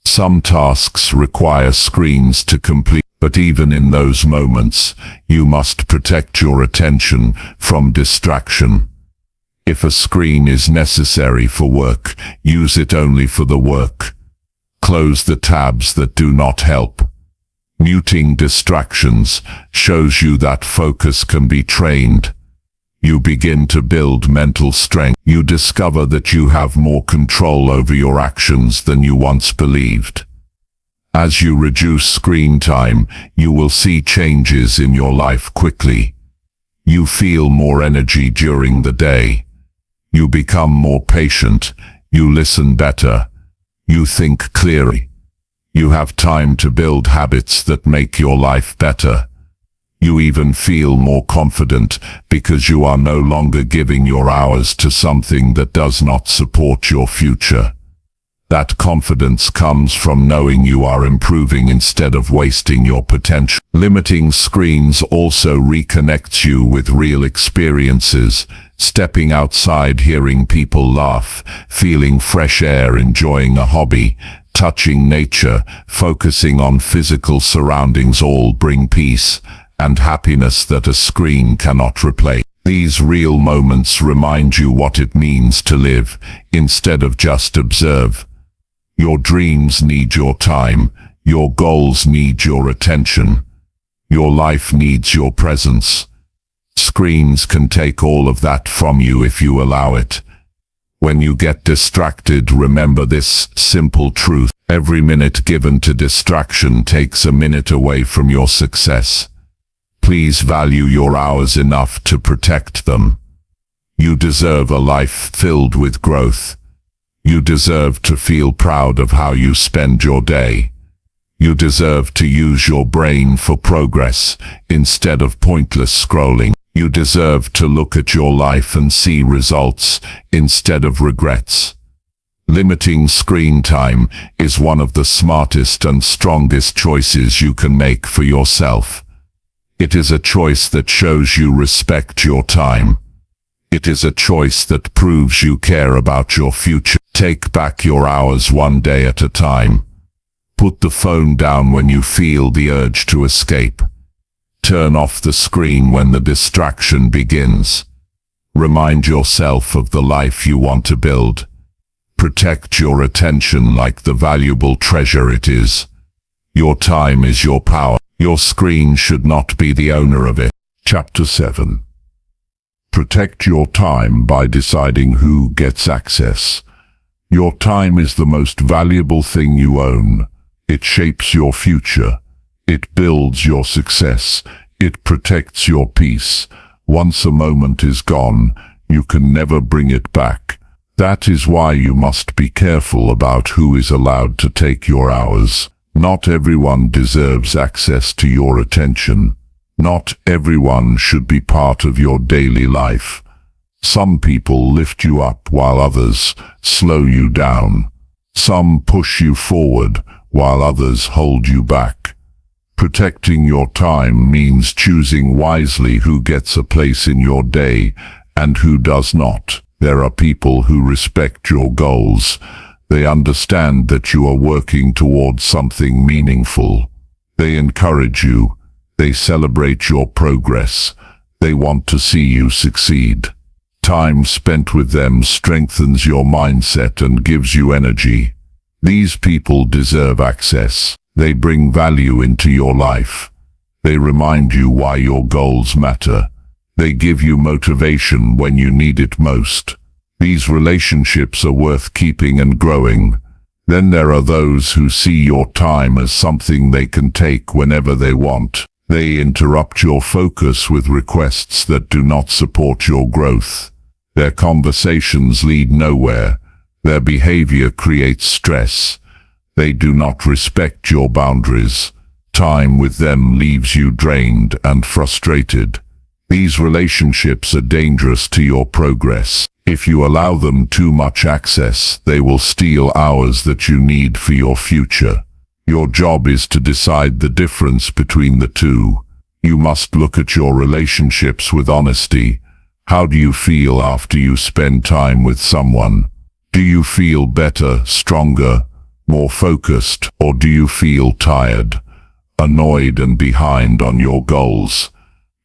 Some tasks require screens to complete. But even in those moments, you must protect your attention from distraction. If a screen is necessary for work, use it only for the work. Close the tabs that do not help. Muting distractions shows you that focus can be trained. You begin to build mental strength. You discover that you have more control over your actions than you once believed. As you reduce screen time, you will see changes in your life quickly. You feel more energy during the day. You become more patient. You listen better. You think clearly. You have time to build habits that make your life better. You even feel more confident because you are no longer giving your hours to something that does not support your future. That confidence comes from knowing you are improving instead of wasting your potential. Limiting screens also reconnects you with real experiences, stepping outside, hearing people laugh, feeling fresh air, enjoying a hobby, touching nature, focusing on physical surroundings all bring peace and happiness that a screen cannot replace. These real moments remind you what it means to live, instead of just observe. Your dreams need your time, your goals need your attention, your life needs your presence. Screens can take all of that from you if you allow it. When you get distracted, remember this simple truth. Every minute given to distraction takes a minute away from your success. Please value your hours enough to protect them. You deserve a life filled with growth. You deserve to feel proud of how you spend your day. You deserve to use your brain for progress instead of pointless scrolling. You deserve to look at your life and see results instead of regrets. Limiting screen time is one of the smartest and strongest choices you can make for yourself. It is a choice that shows you respect your time. It is a choice that proves you care about your future. Take back your hours one day at a time. Put the phone down when you feel the urge to escape. Turn off the screen when the distraction begins. Remind yourself of the life you want to build. Protect your attention like the valuable treasure it is. Your time is your power. Your screen should not be the owner of it. Chapter 7. Protect your time by deciding who gets access. Your time is the most valuable thing you own. It shapes your future. It builds your success. It protects your peace. Once a moment is gone, you can never bring it back. That is why you must be careful about who is allowed to take your hours. Not everyone deserves access to your attention. Not everyone should be part of your daily life. Some people lift you up while others slow you down. Some push you forward while others hold you back. Protecting your time means choosing wisely who gets a place in your day and who does not. There are people who respect your goals. They understand that you are working towards something meaningful. They encourage you. They celebrate your progress. They want to see you succeed. Time spent with them strengthens your mindset and gives you energy. These people deserve access. They bring value into your life. They remind you why your goals matter. They give you motivation when you need it most. These relationships are worth keeping and growing. Then there are those who see your time as something they can take whenever they want. They interrupt your focus with requests that do not support your growth. Their conversations lead nowhere. Their behavior creates stress. They do not respect your boundaries. Time with them leaves you drained and frustrated. These relationships are dangerous to your progress. If you allow them too much access, they will steal hours that you need for your future. Your job is to decide the difference between the two. You must look at your relationships with honesty. How do you feel after you spend time with someone? Do you feel better, stronger, more focused, or do you feel tired, annoyed and behind on your goals.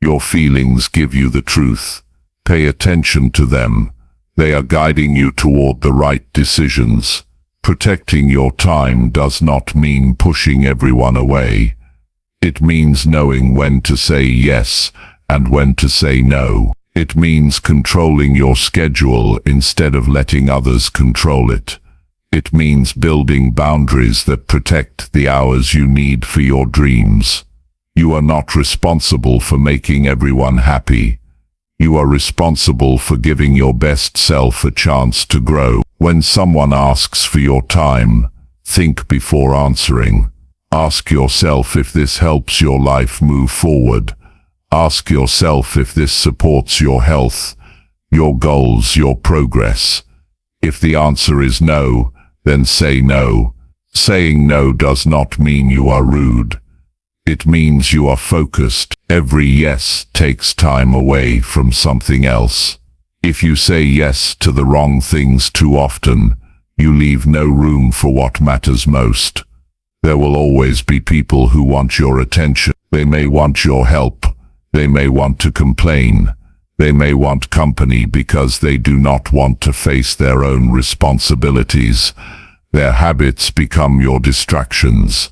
Your feelings give you the truth. Pay attention to them. They are guiding you toward the right decisions. Protecting your time does not mean pushing everyone away. It means knowing when to say yes and when to say no. It means controlling your schedule instead of letting others control it. It means building boundaries that protect the hours you need for your dreams. You are not responsible for making everyone happy. You are responsible for giving your best self a chance to grow. When someone asks for your time, think before answering. Ask yourself if this helps your life move forward. Ask yourself if this supports your health, your goals, your progress. If the answer is no, then say no. Saying no does not mean you are rude. It means you are focused. Every yes takes time away from something else. If you say yes to the wrong things too often, you leave no room for what matters most. There will always be people who want your attention. They may want your help. They may want to complain. They may want company because they do not want to face their own responsibilities. Their habits become your distractions.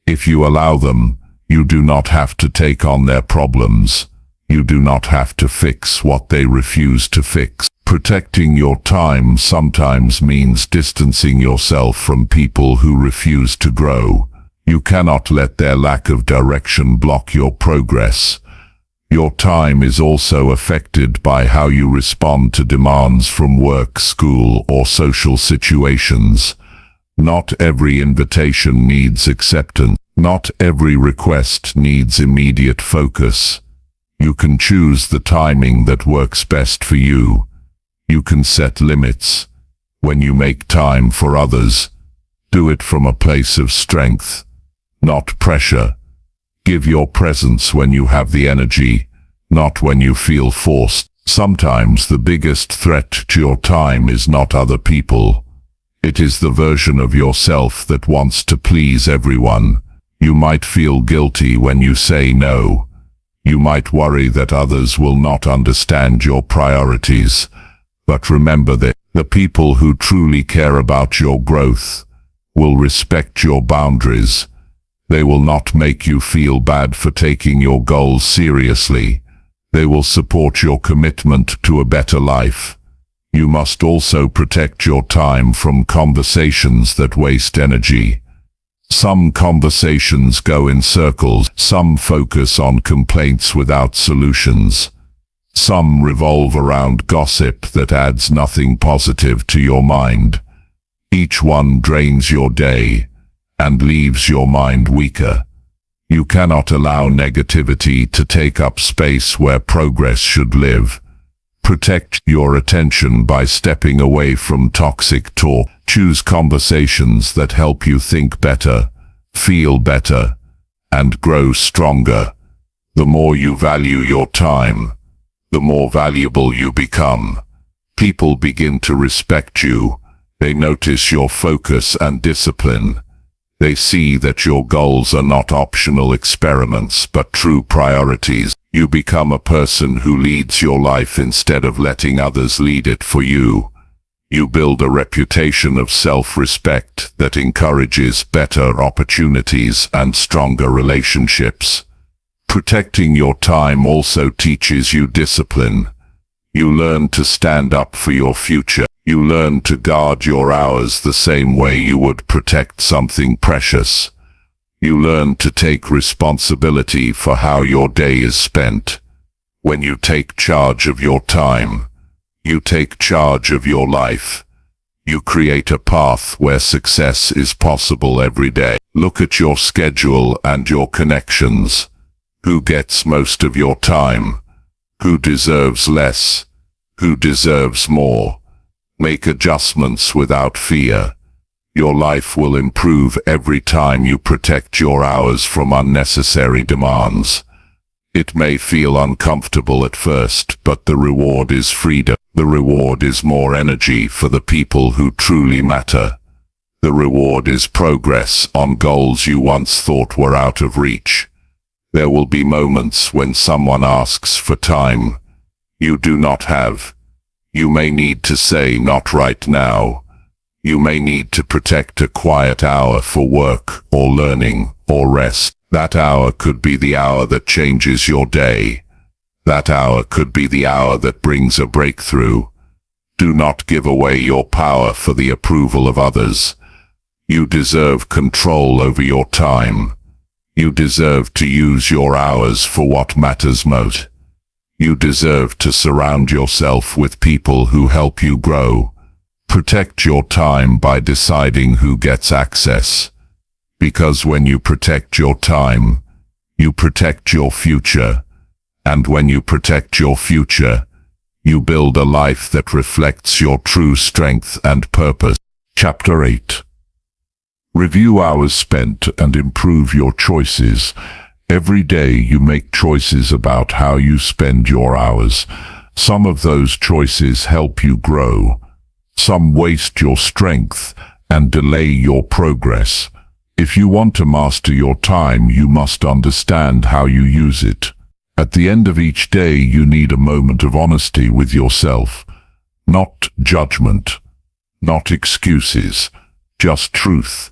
If you allow them, you do not have to take on their problems. You do not have to fix what they refuse to fix. Protecting your time sometimes means distancing yourself from people who refuse to grow. You cannot let their lack of direction block your progress. Your time is also affected by how you respond to demands from work, school, or social situations. Not every invitation needs acceptance. Not every request needs immediate focus. You can choose the timing that works best for you. You can set limits. When you make time for others, do it from a place of strength, not pressure. Give your presence when you have the energy, not when you feel forced. Sometimes the biggest threat to your time is not other people. It is the version of yourself that wants to please everyone. You might feel guilty when you say no. You might worry that others will not understand your priorities. But remember that the people who truly care about your growth will respect your boundaries. They will not make you feel bad for taking your goals seriously. They will support your commitment to a better life. You must also protect your time from conversations that waste energy. Some conversations go in circles. Some focus on complaints without solutions. Some revolve around gossip that adds nothing positive to your mind. Each one drains your day and leaves your mind weaker. You cannot allow negativity to take up space where progress should live. Protect your attention by stepping away from toxic talk. Choose conversations that help you think better, feel better, and grow stronger. The more you value your time, the more valuable you become. People begin to respect you. They notice your focus and discipline. They see that your goals are not optional experiments, but true priorities. You become a person who leads your life instead of letting others lead it for you. You build a reputation of self-respect that encourages better opportunities and stronger relationships. Protecting your time also teaches you discipline. You learn to stand up for your future. You learn to guard your hours the same way you would protect something precious. You learn to take responsibility for how your day is spent. When you take charge of your time, you take charge of your life. You create a path where success is possible every day. Look at your schedule and your connections. Who gets most of your time? Who deserves less? Who deserves more? Make adjustments without fear. Your life will improve every time you protect your hours from unnecessary demands. It may feel uncomfortable at first, but the reward is freedom. The reward is more energy for the people who truly matter. The reward is progress on goals you once thought were out of reach. There will be moments when someone asks for time you do not have. You may need to say not right now. You may need to protect a quiet hour for work or learning or rest. That hour could be the hour that changes your day. That hour could be the hour that brings a breakthrough. Do not give away your power for the approval of others. You deserve control over your time. You deserve to use your hours for what matters most. You deserve to surround yourself with people who help you grow. Protect your time by deciding who gets access. Because when you protect your time, you protect your future. And when you protect your future, you build a life that reflects your true strength and purpose. Chapter 8. Review hours spent and improve your choices. Every day you make choices about how you spend your hours. Some of those choices help you grow. Some waste your strength and delay your progress. If you want to master your time, you must understand how you use it. At the end of each day, you need a moment of honesty with yourself. Not judgment, not excuses, just truth.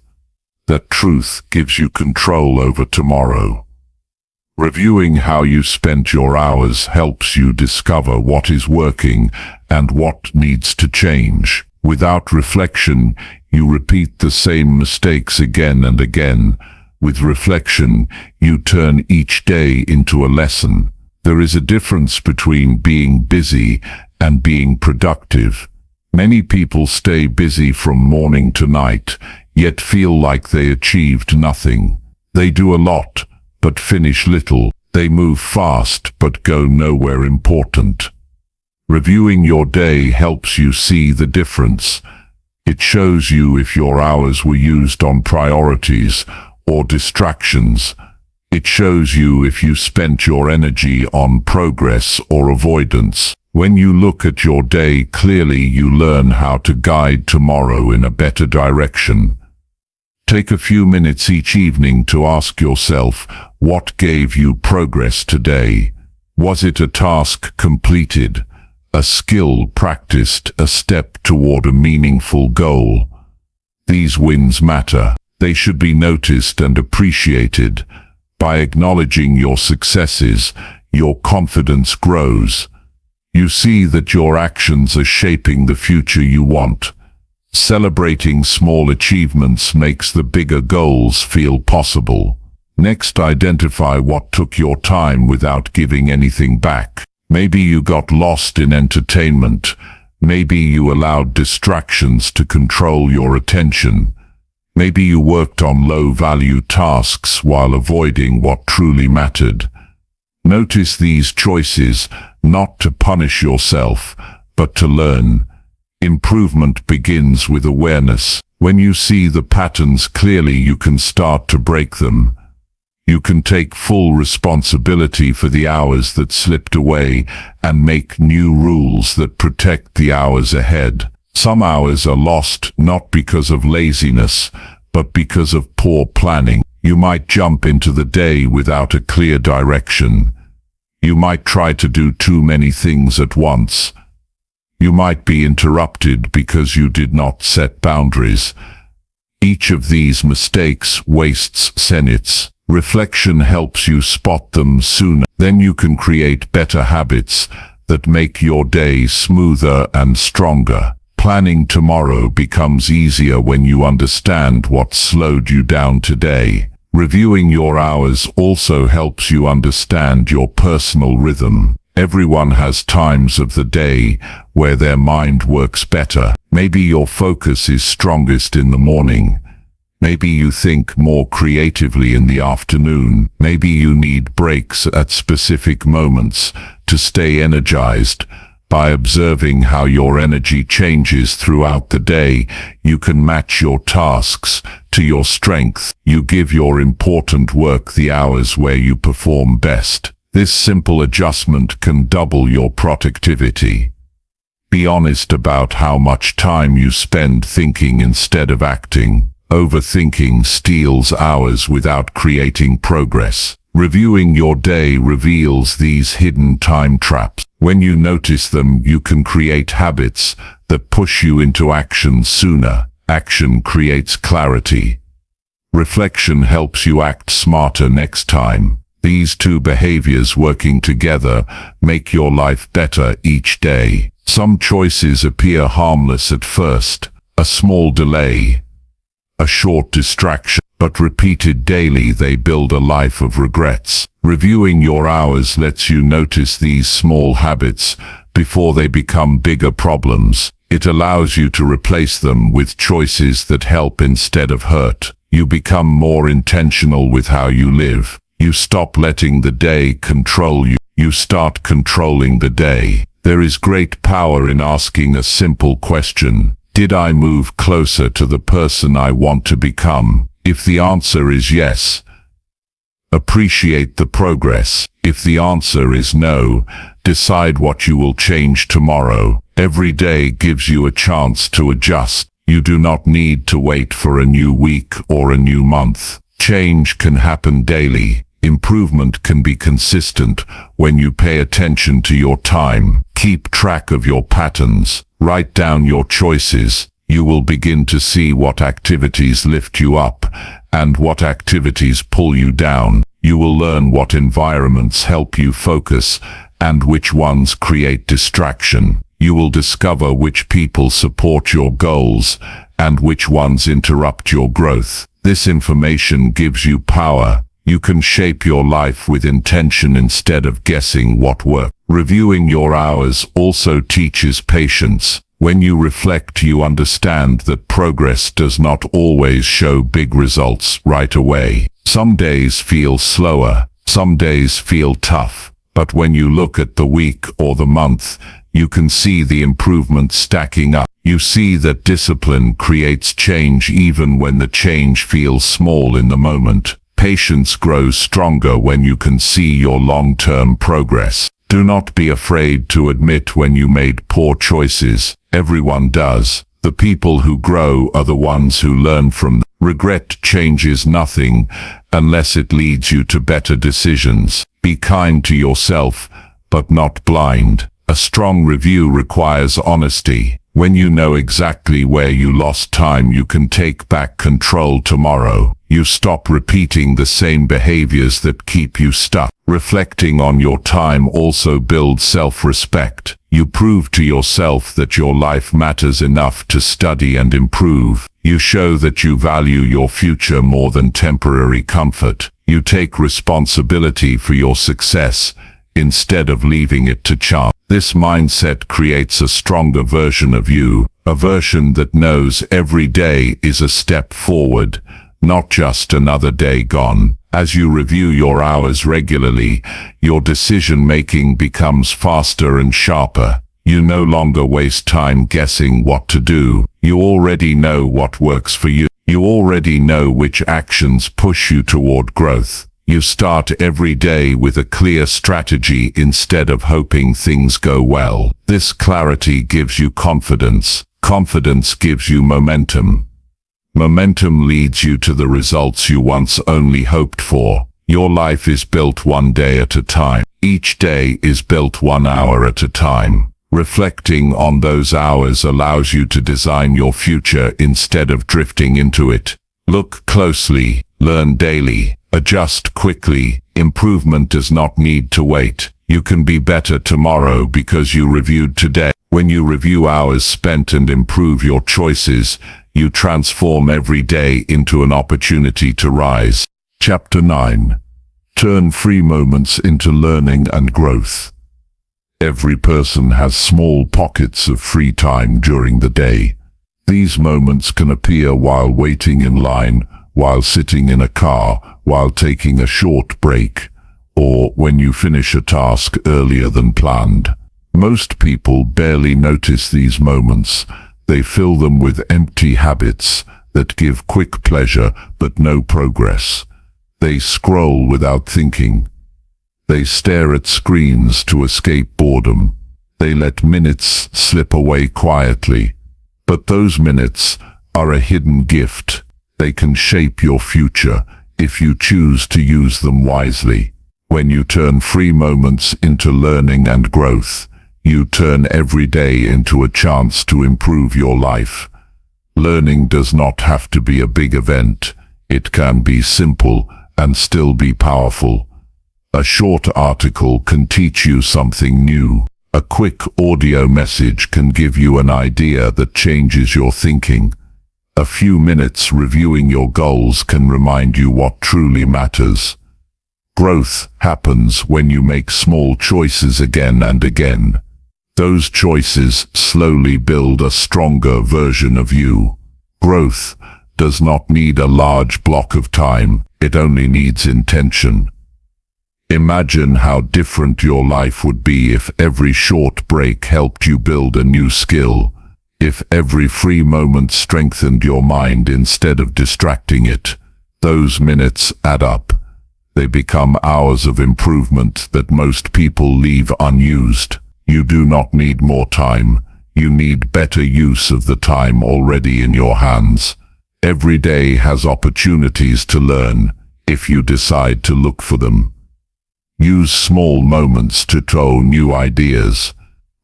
That truth gives you control over tomorrow. Reviewing how you spent your hours helps you discover what is working and what needs to change. Without reflection, you repeat the same mistakes again and again. With reflection, you turn each day into a lesson. There is a difference between being busy and being productive. Many people stay busy from morning to night, yet feel like they achieved nothing. They do a lot, but finish little. They move fast, but go nowhere important. Reviewing your day helps you see the difference. It shows you if your hours were used on priorities or distractions. It shows you if you spent your energy on progress or avoidance. When you look at your day clearly, you learn how to guide tomorrow in a better direction. Take a few minutes each evening to ask yourself, what gave you progress today? Was it a task completed, a skill practiced, a step toward a meaningful goal? These wins matter. They should be noticed and appreciated. By acknowledging your successes, your confidence grows. You see that your actions are shaping the future you want. Celebrating small achievements makes the bigger goals feel possible. Next, identify what took your time without giving anything back. Maybe you got lost in entertainment. Maybe you allowed distractions to control your attention. Maybe you worked on low-value tasks while avoiding what truly mattered. Notice these choices, not to punish yourself, but to learn. Improvement begins with awareness. When you see the patterns clearly, you can start to break them. You can take full responsibility for the hours that slipped away and make new rules that protect the hours ahead. Some hours are lost not because of laziness, but because of poor planning. You might jump into the day without a clear direction. You might try to do too many things at once. You might be interrupted because you did not set boundaries. Each of these mistakes wastes seconds. Reflection helps you spot them sooner. Then you can create better habits that make your day smoother and stronger. Planning tomorrow becomes easier when you understand what slowed you down today. Reviewing your hours also helps you understand your personal rhythm. Everyone has times of the day where their mind works better. Maybe your focus is strongest in the morning. Maybe you think more creatively in the afternoon. Maybe you need breaks at specific moments to stay energized. By observing how your energy changes throughout the day, you can match your tasks to your strength. You give your important work the hours where you perform best. This simple adjustment can double your productivity. Be honest about how much time you spend thinking instead of acting. Overthinking steals hours without creating progress. Reviewing your day reveals these hidden time traps. When you notice them, you can create habits that push you into action sooner. Action creates clarity. Reflection helps you act smarter next time. These two behaviors working together make your life better each day. Some choices appear harmless at first. A small delay, a short distraction, but repeated daily they build a life of regrets. Reviewing your hours lets you notice these small habits before they become bigger problems. It allows you to replace them with choices that help instead of hurt. You become more intentional with how you live. You stop letting the day control you. You start controlling the day. There is great power in asking a simple question. Did I move closer to the person I want to become? If the answer is yes, appreciate the progress. If the answer is no, decide what you will change tomorrow. Every day gives you a chance to adjust. You do not need to wait for a new week or a new month. Change can happen daily. Improvement can be consistent when you pay attention to your time. Keep track of your patterns. Write down your choices. You will begin to see what activities lift you up and what activities pull you down. You will learn what environments help you focus and which ones create distraction. You will discover which people support your goals and which ones interrupt your growth. This information gives you power. You can shape your life with intention instead of guessing what works. Reviewing your hours also teaches patience. When you reflect, you understand that progress does not always show big results right away. Some days feel slower, some days feel tough. But when you look at the week or the month, you can see the improvement stacking up. You see that discipline creates change even when the change feels small in the moment. Patience grows stronger when you can see your long-term progress. Do not be afraid to admit when you made poor choices. Everyone does. The people who grow are the ones who learn from them. Regret changes nothing unless it leads you to better decisions. Be kind to yourself, but not blind. A strong review requires honesty. When you know exactly where you lost time, you can take back control tomorrow. You stop repeating the same behaviors that keep you stuck. Reflecting on your time also builds self-respect. You prove to yourself that your life matters enough to study and improve. You show that you value your future more than temporary comfort. You take responsibility for your success instead of leaving it to chance. This mindset creates a stronger version of you, a version that knows every day is a step forward, not just another day gone. As you review your hours regularly, your decision-making becomes faster and sharper. You no longer waste time guessing what to do. You already know what works for you. You already know which actions push you toward growth. You start every day with a clear strategy instead of hoping things go well. This clarity gives you confidence. Confidence gives you momentum. Momentum leads you to the results you once only hoped for. Your life is built one day at a time. Each day is built 1 hour at a time. Reflecting on those hours allows you to design your future instead of drifting into it. Look closely, learn daily, adjust quickly. Improvement does not need to wait. You can be better tomorrow because you reviewed today. When you review hours spent and improve your choices, you transform every day into an opportunity to rise. Chapter 9. Turn free moments into learning and growth. Every person has small pockets of free time during the day. These moments can appear while waiting in line, while sitting in a car, while taking a short break, or when you finish a task earlier than planned. Most people barely notice these moments. They fill them with empty habits that give quick pleasure but no progress. They scroll without thinking. They stare at screens to escape boredom. They let minutes slip away quietly. But those minutes are a hidden gift. They can shape your future if you choose to use them wisely. When you turn free moments into learning and growth, you turn every day into a chance to improve your life. Learning does not have to be a big event. It can be simple and still be powerful. A short article can teach you something new. A quick audio message can give you an idea that changes your thinking. A few minutes reviewing your goals can remind you what truly matters. Growth happens when you make small choices again and again. Those choices slowly build a stronger version of you. Growth does not need a large block of time, it only needs intention. Imagine how different your life would be if every short break helped you build a new skill, if every free moment strengthened your mind instead of distracting it. Those minutes add up. They become hours of improvement that most people leave unused. You do not need more time. You need better use of the time already in your hands. Every day has opportunities to learn, if you decide to look for them. Use small moments to throw new ideas.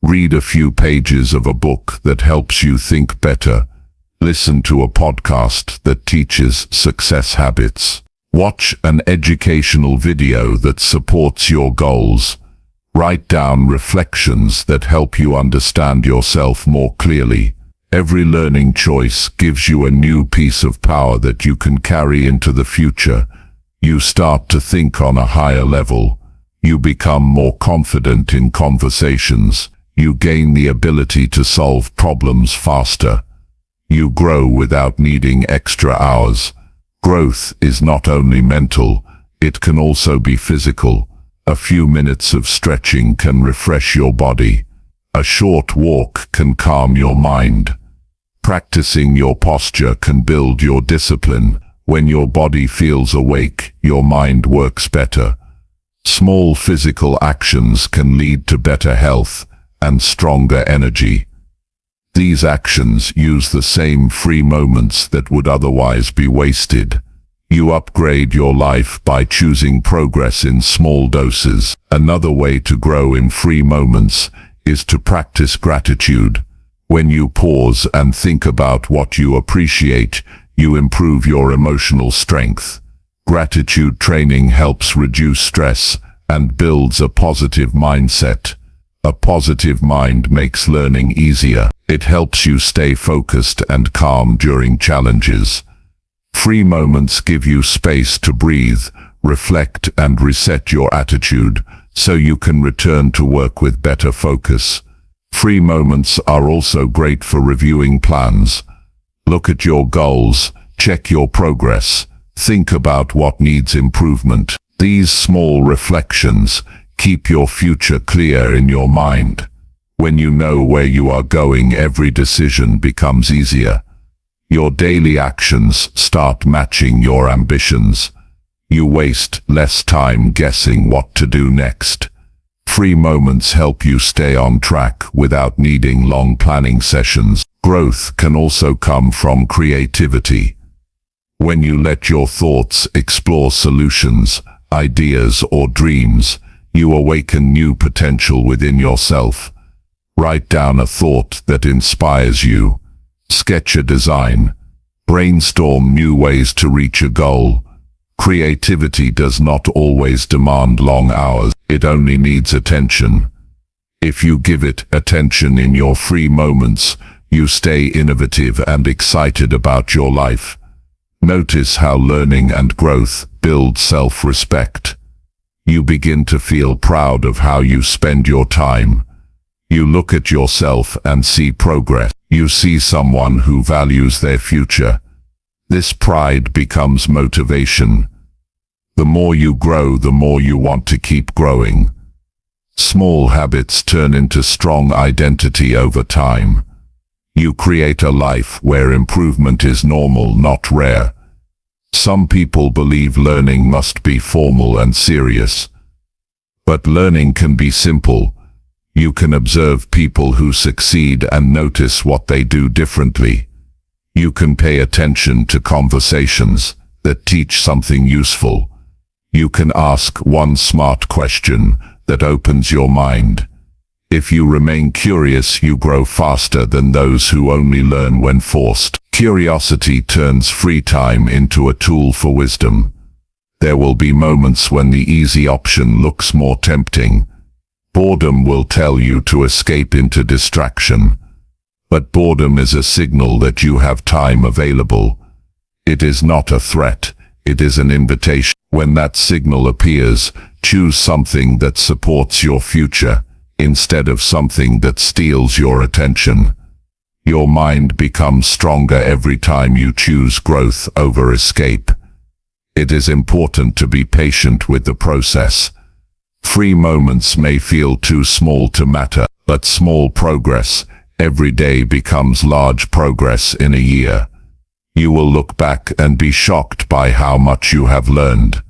Read a few pages of a book that helps you think better. Listen to a podcast that teaches success habits. Watch an educational video that supports your goals. Write down reflections that help you understand yourself more clearly. Every learning choice gives you a new piece of power that you can carry into the future. You start to think on a higher level. You become more confident in conversations. You gain the ability to solve problems faster. You grow without needing extra hours. Growth is not only mental, it can also be physical. A few minutes of stretching can refresh your body. A short walk can calm your mind. Practicing your posture can build your discipline. When your body feels awake, your mind works better. Small physical actions can lead to better health and stronger energy. These actions use the same free moments that would otherwise be wasted. You upgrade your life by choosing progress in small doses. Another way to grow in free moments is to practice gratitude. When you pause and think about what you appreciate, you improve your emotional strength. Gratitude training helps reduce stress and builds a positive mindset. A positive mind makes learning easier. It helps you stay focused and calm during challenges. Free moments give you space to breathe, reflect and reset your attitude so you can return to work with better focus. Free moments are also great for reviewing plans. Look at your goals, check your progress, think about what needs improvement. These small reflections keep your future clear in your mind. When you know where you are going, every decision becomes easier. Your daily actions start matching your ambitions. You waste less time guessing what to do next. Free moments help you stay on track without needing long planning sessions. Growth can also come from creativity. When you let your thoughts explore solutions, ideas or dreams, you awaken new potential within yourself. Write down a thought that inspires you. Sketch a design. Brainstorm new ways to reach a goal. Creativity does not always demand long hours. It only needs attention. If you give it attention in your free moments, you stay innovative and excited about your life. Notice how learning and growth build self-respect. You begin to feel proud of how you spend your time. You look at yourself and see progress. You see someone who values their future. This pride becomes motivation. The more you grow, the more you want to keep growing. Small habits turn into strong identity over time. You create a life where improvement is normal, not rare. Some people believe learning must be formal and serious. But learning can be simple. You can observe people who succeed and notice what they do differently. You can pay attention to conversations that teach something useful. You can ask one smart question that opens your mind. If you remain curious, you grow faster than those who only learn when forced. Curiosity turns free time into a tool for wisdom. There will be moments when the easy option looks more tempting. Boredom will tell you to escape into distraction. But boredom is a signal that you have time available. It is not a threat, it is an invitation. When that signal appears, choose something that supports your future, instead of something that steals your attention. Your mind becomes stronger every time you choose growth over escape. It is important to be patient with the process. Free moments may feel too small to matter, but small progress every day becomes large progress in a year. You will look back and be shocked by how much you have learned.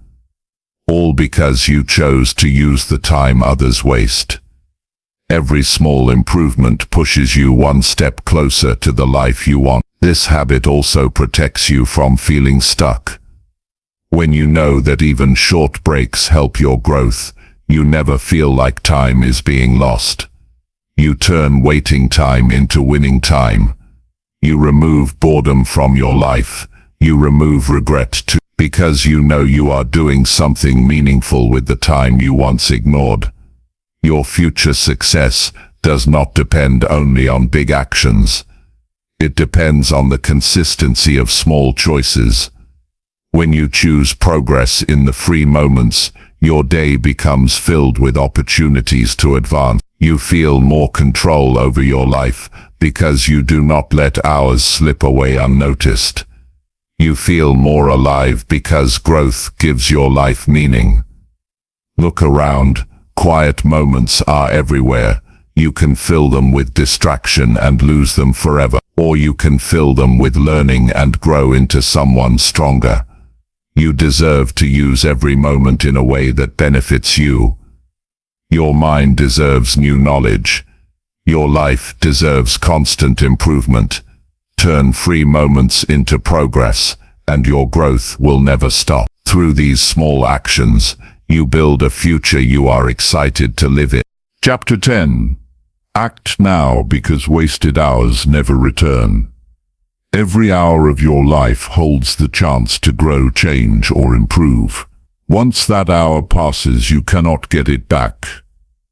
All because you chose to use the time others waste. Every small improvement pushes you one step closer to the life you want. This habit also protects you from feeling stuck. When you know that even short breaks help your growth, you never feel like time is being lost. You turn waiting time into winning time. You remove boredom from your life. You remove regret too, because you know you are doing something meaningful with the time you once ignored. Your future success does not depend only on big actions. It depends on the consistency of small choices. When you choose progress in the free moments, your day becomes filled with opportunities to advance. You feel more control over your life because you do not let hours slip away unnoticed. You feel more alive because growth gives your life meaning. Look around. Quiet moments are everywhere. You can fill them with distraction and lose them forever, or you can fill them with learning and grow into someone stronger. You deserve to use every moment in a way that benefits you. Your mind deserves new knowledge. Your life deserves constant improvement. Turn free moments into progress, and your growth will never stop. Through these small actions, you build a future you are excited to live in. Chapter 10. Act now, because wasted hours never return. Every hour of your life holds the chance to grow, change, or improve. Once that hour passes, you cannot get it back,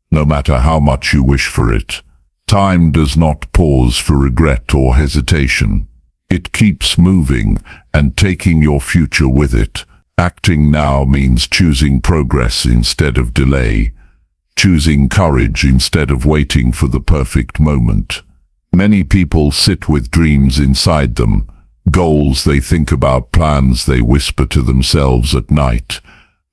no matter how much you wish for it. Time does not pause for regret or hesitation. It keeps moving and taking your future with it. Acting now means choosing progress instead of delay, choosing courage instead of waiting for the perfect moment. Many people sit with dreams inside them, goals they think about, plans they whisper to themselves at night.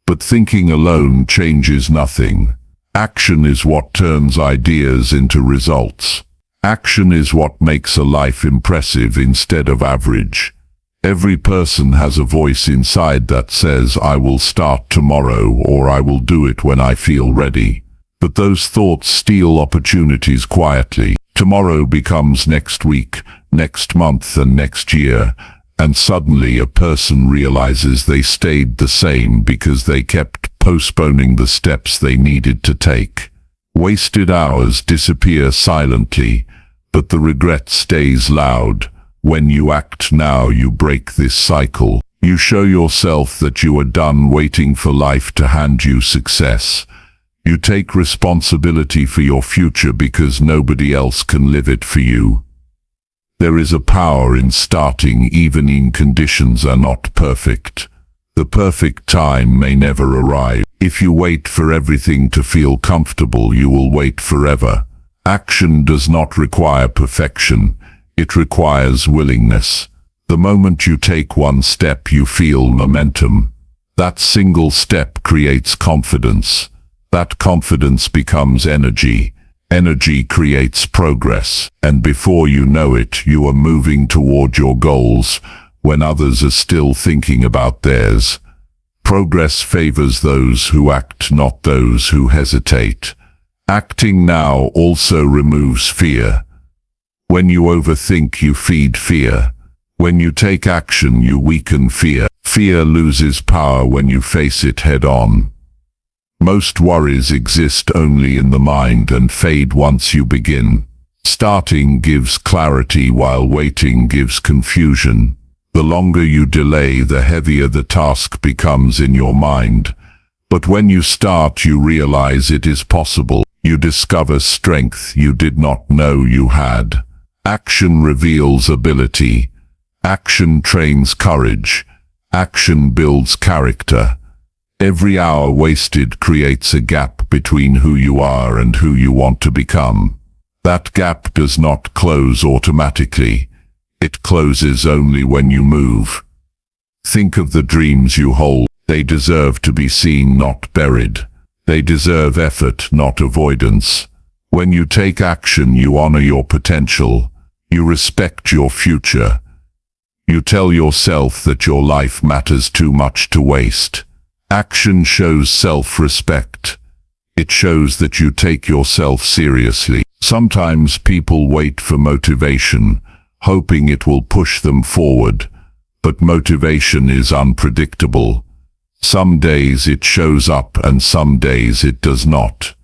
But thinking alone changes nothing. Action is what turns ideas into results. Action is what makes a life impressive instead of average. Every person has a voice inside that says, I will start tomorrow, or I will do it when I feel ready. But those thoughts steal opportunities quietly. Tomorrow becomes next week, next month, and next year, and suddenly a person realizes they stayed the same because they kept postponing the steps they needed to take. Wasted hours disappear silently, but the regret stays loud. When you act now, you break this cycle. You show yourself that you are done waiting for life to hand you success. You take responsibility for your future because nobody else can live it for you. There is a power in starting even when conditions are not perfect. The perfect time may never arrive. If you wait for everything to feel comfortable, you will wait forever. Action does not require perfection. It requires willingness. The moment you take one step, you feel momentum. That single step creates confidence. That confidence becomes energy. Energy creates progress. And before you know it, you are moving toward your goals when others are still thinking about theirs. Progress favors those who act, not those who hesitate. Acting now also removes fear. When you overthink, you feed fear. When you take action, you weaken fear. Fear loses power when you face it head-on. Most worries exist only in the mind and fade once you begin. Starting gives clarity while waiting gives confusion. The longer you delay, the heavier the task becomes in your mind. But when you start, you realize it is possible. You discover strength you did not know you had. Action reveals ability. Action trains courage. Action builds character. Every hour wasted creates a gap between who you are and who you want to become. That gap does not close automatically. It closes only when you move. Think of the dreams you hold. They deserve to be seen, not buried. They deserve effort, not avoidance. When you take action, you honor your potential. You respect your future. You tell yourself that your life matters too much to waste. Action shows self-respect. It shows that you take yourself seriously. Sometimes people wait for motivation, hoping it will push them forward. But motivation is unpredictable. Some days it shows up and some days it does not.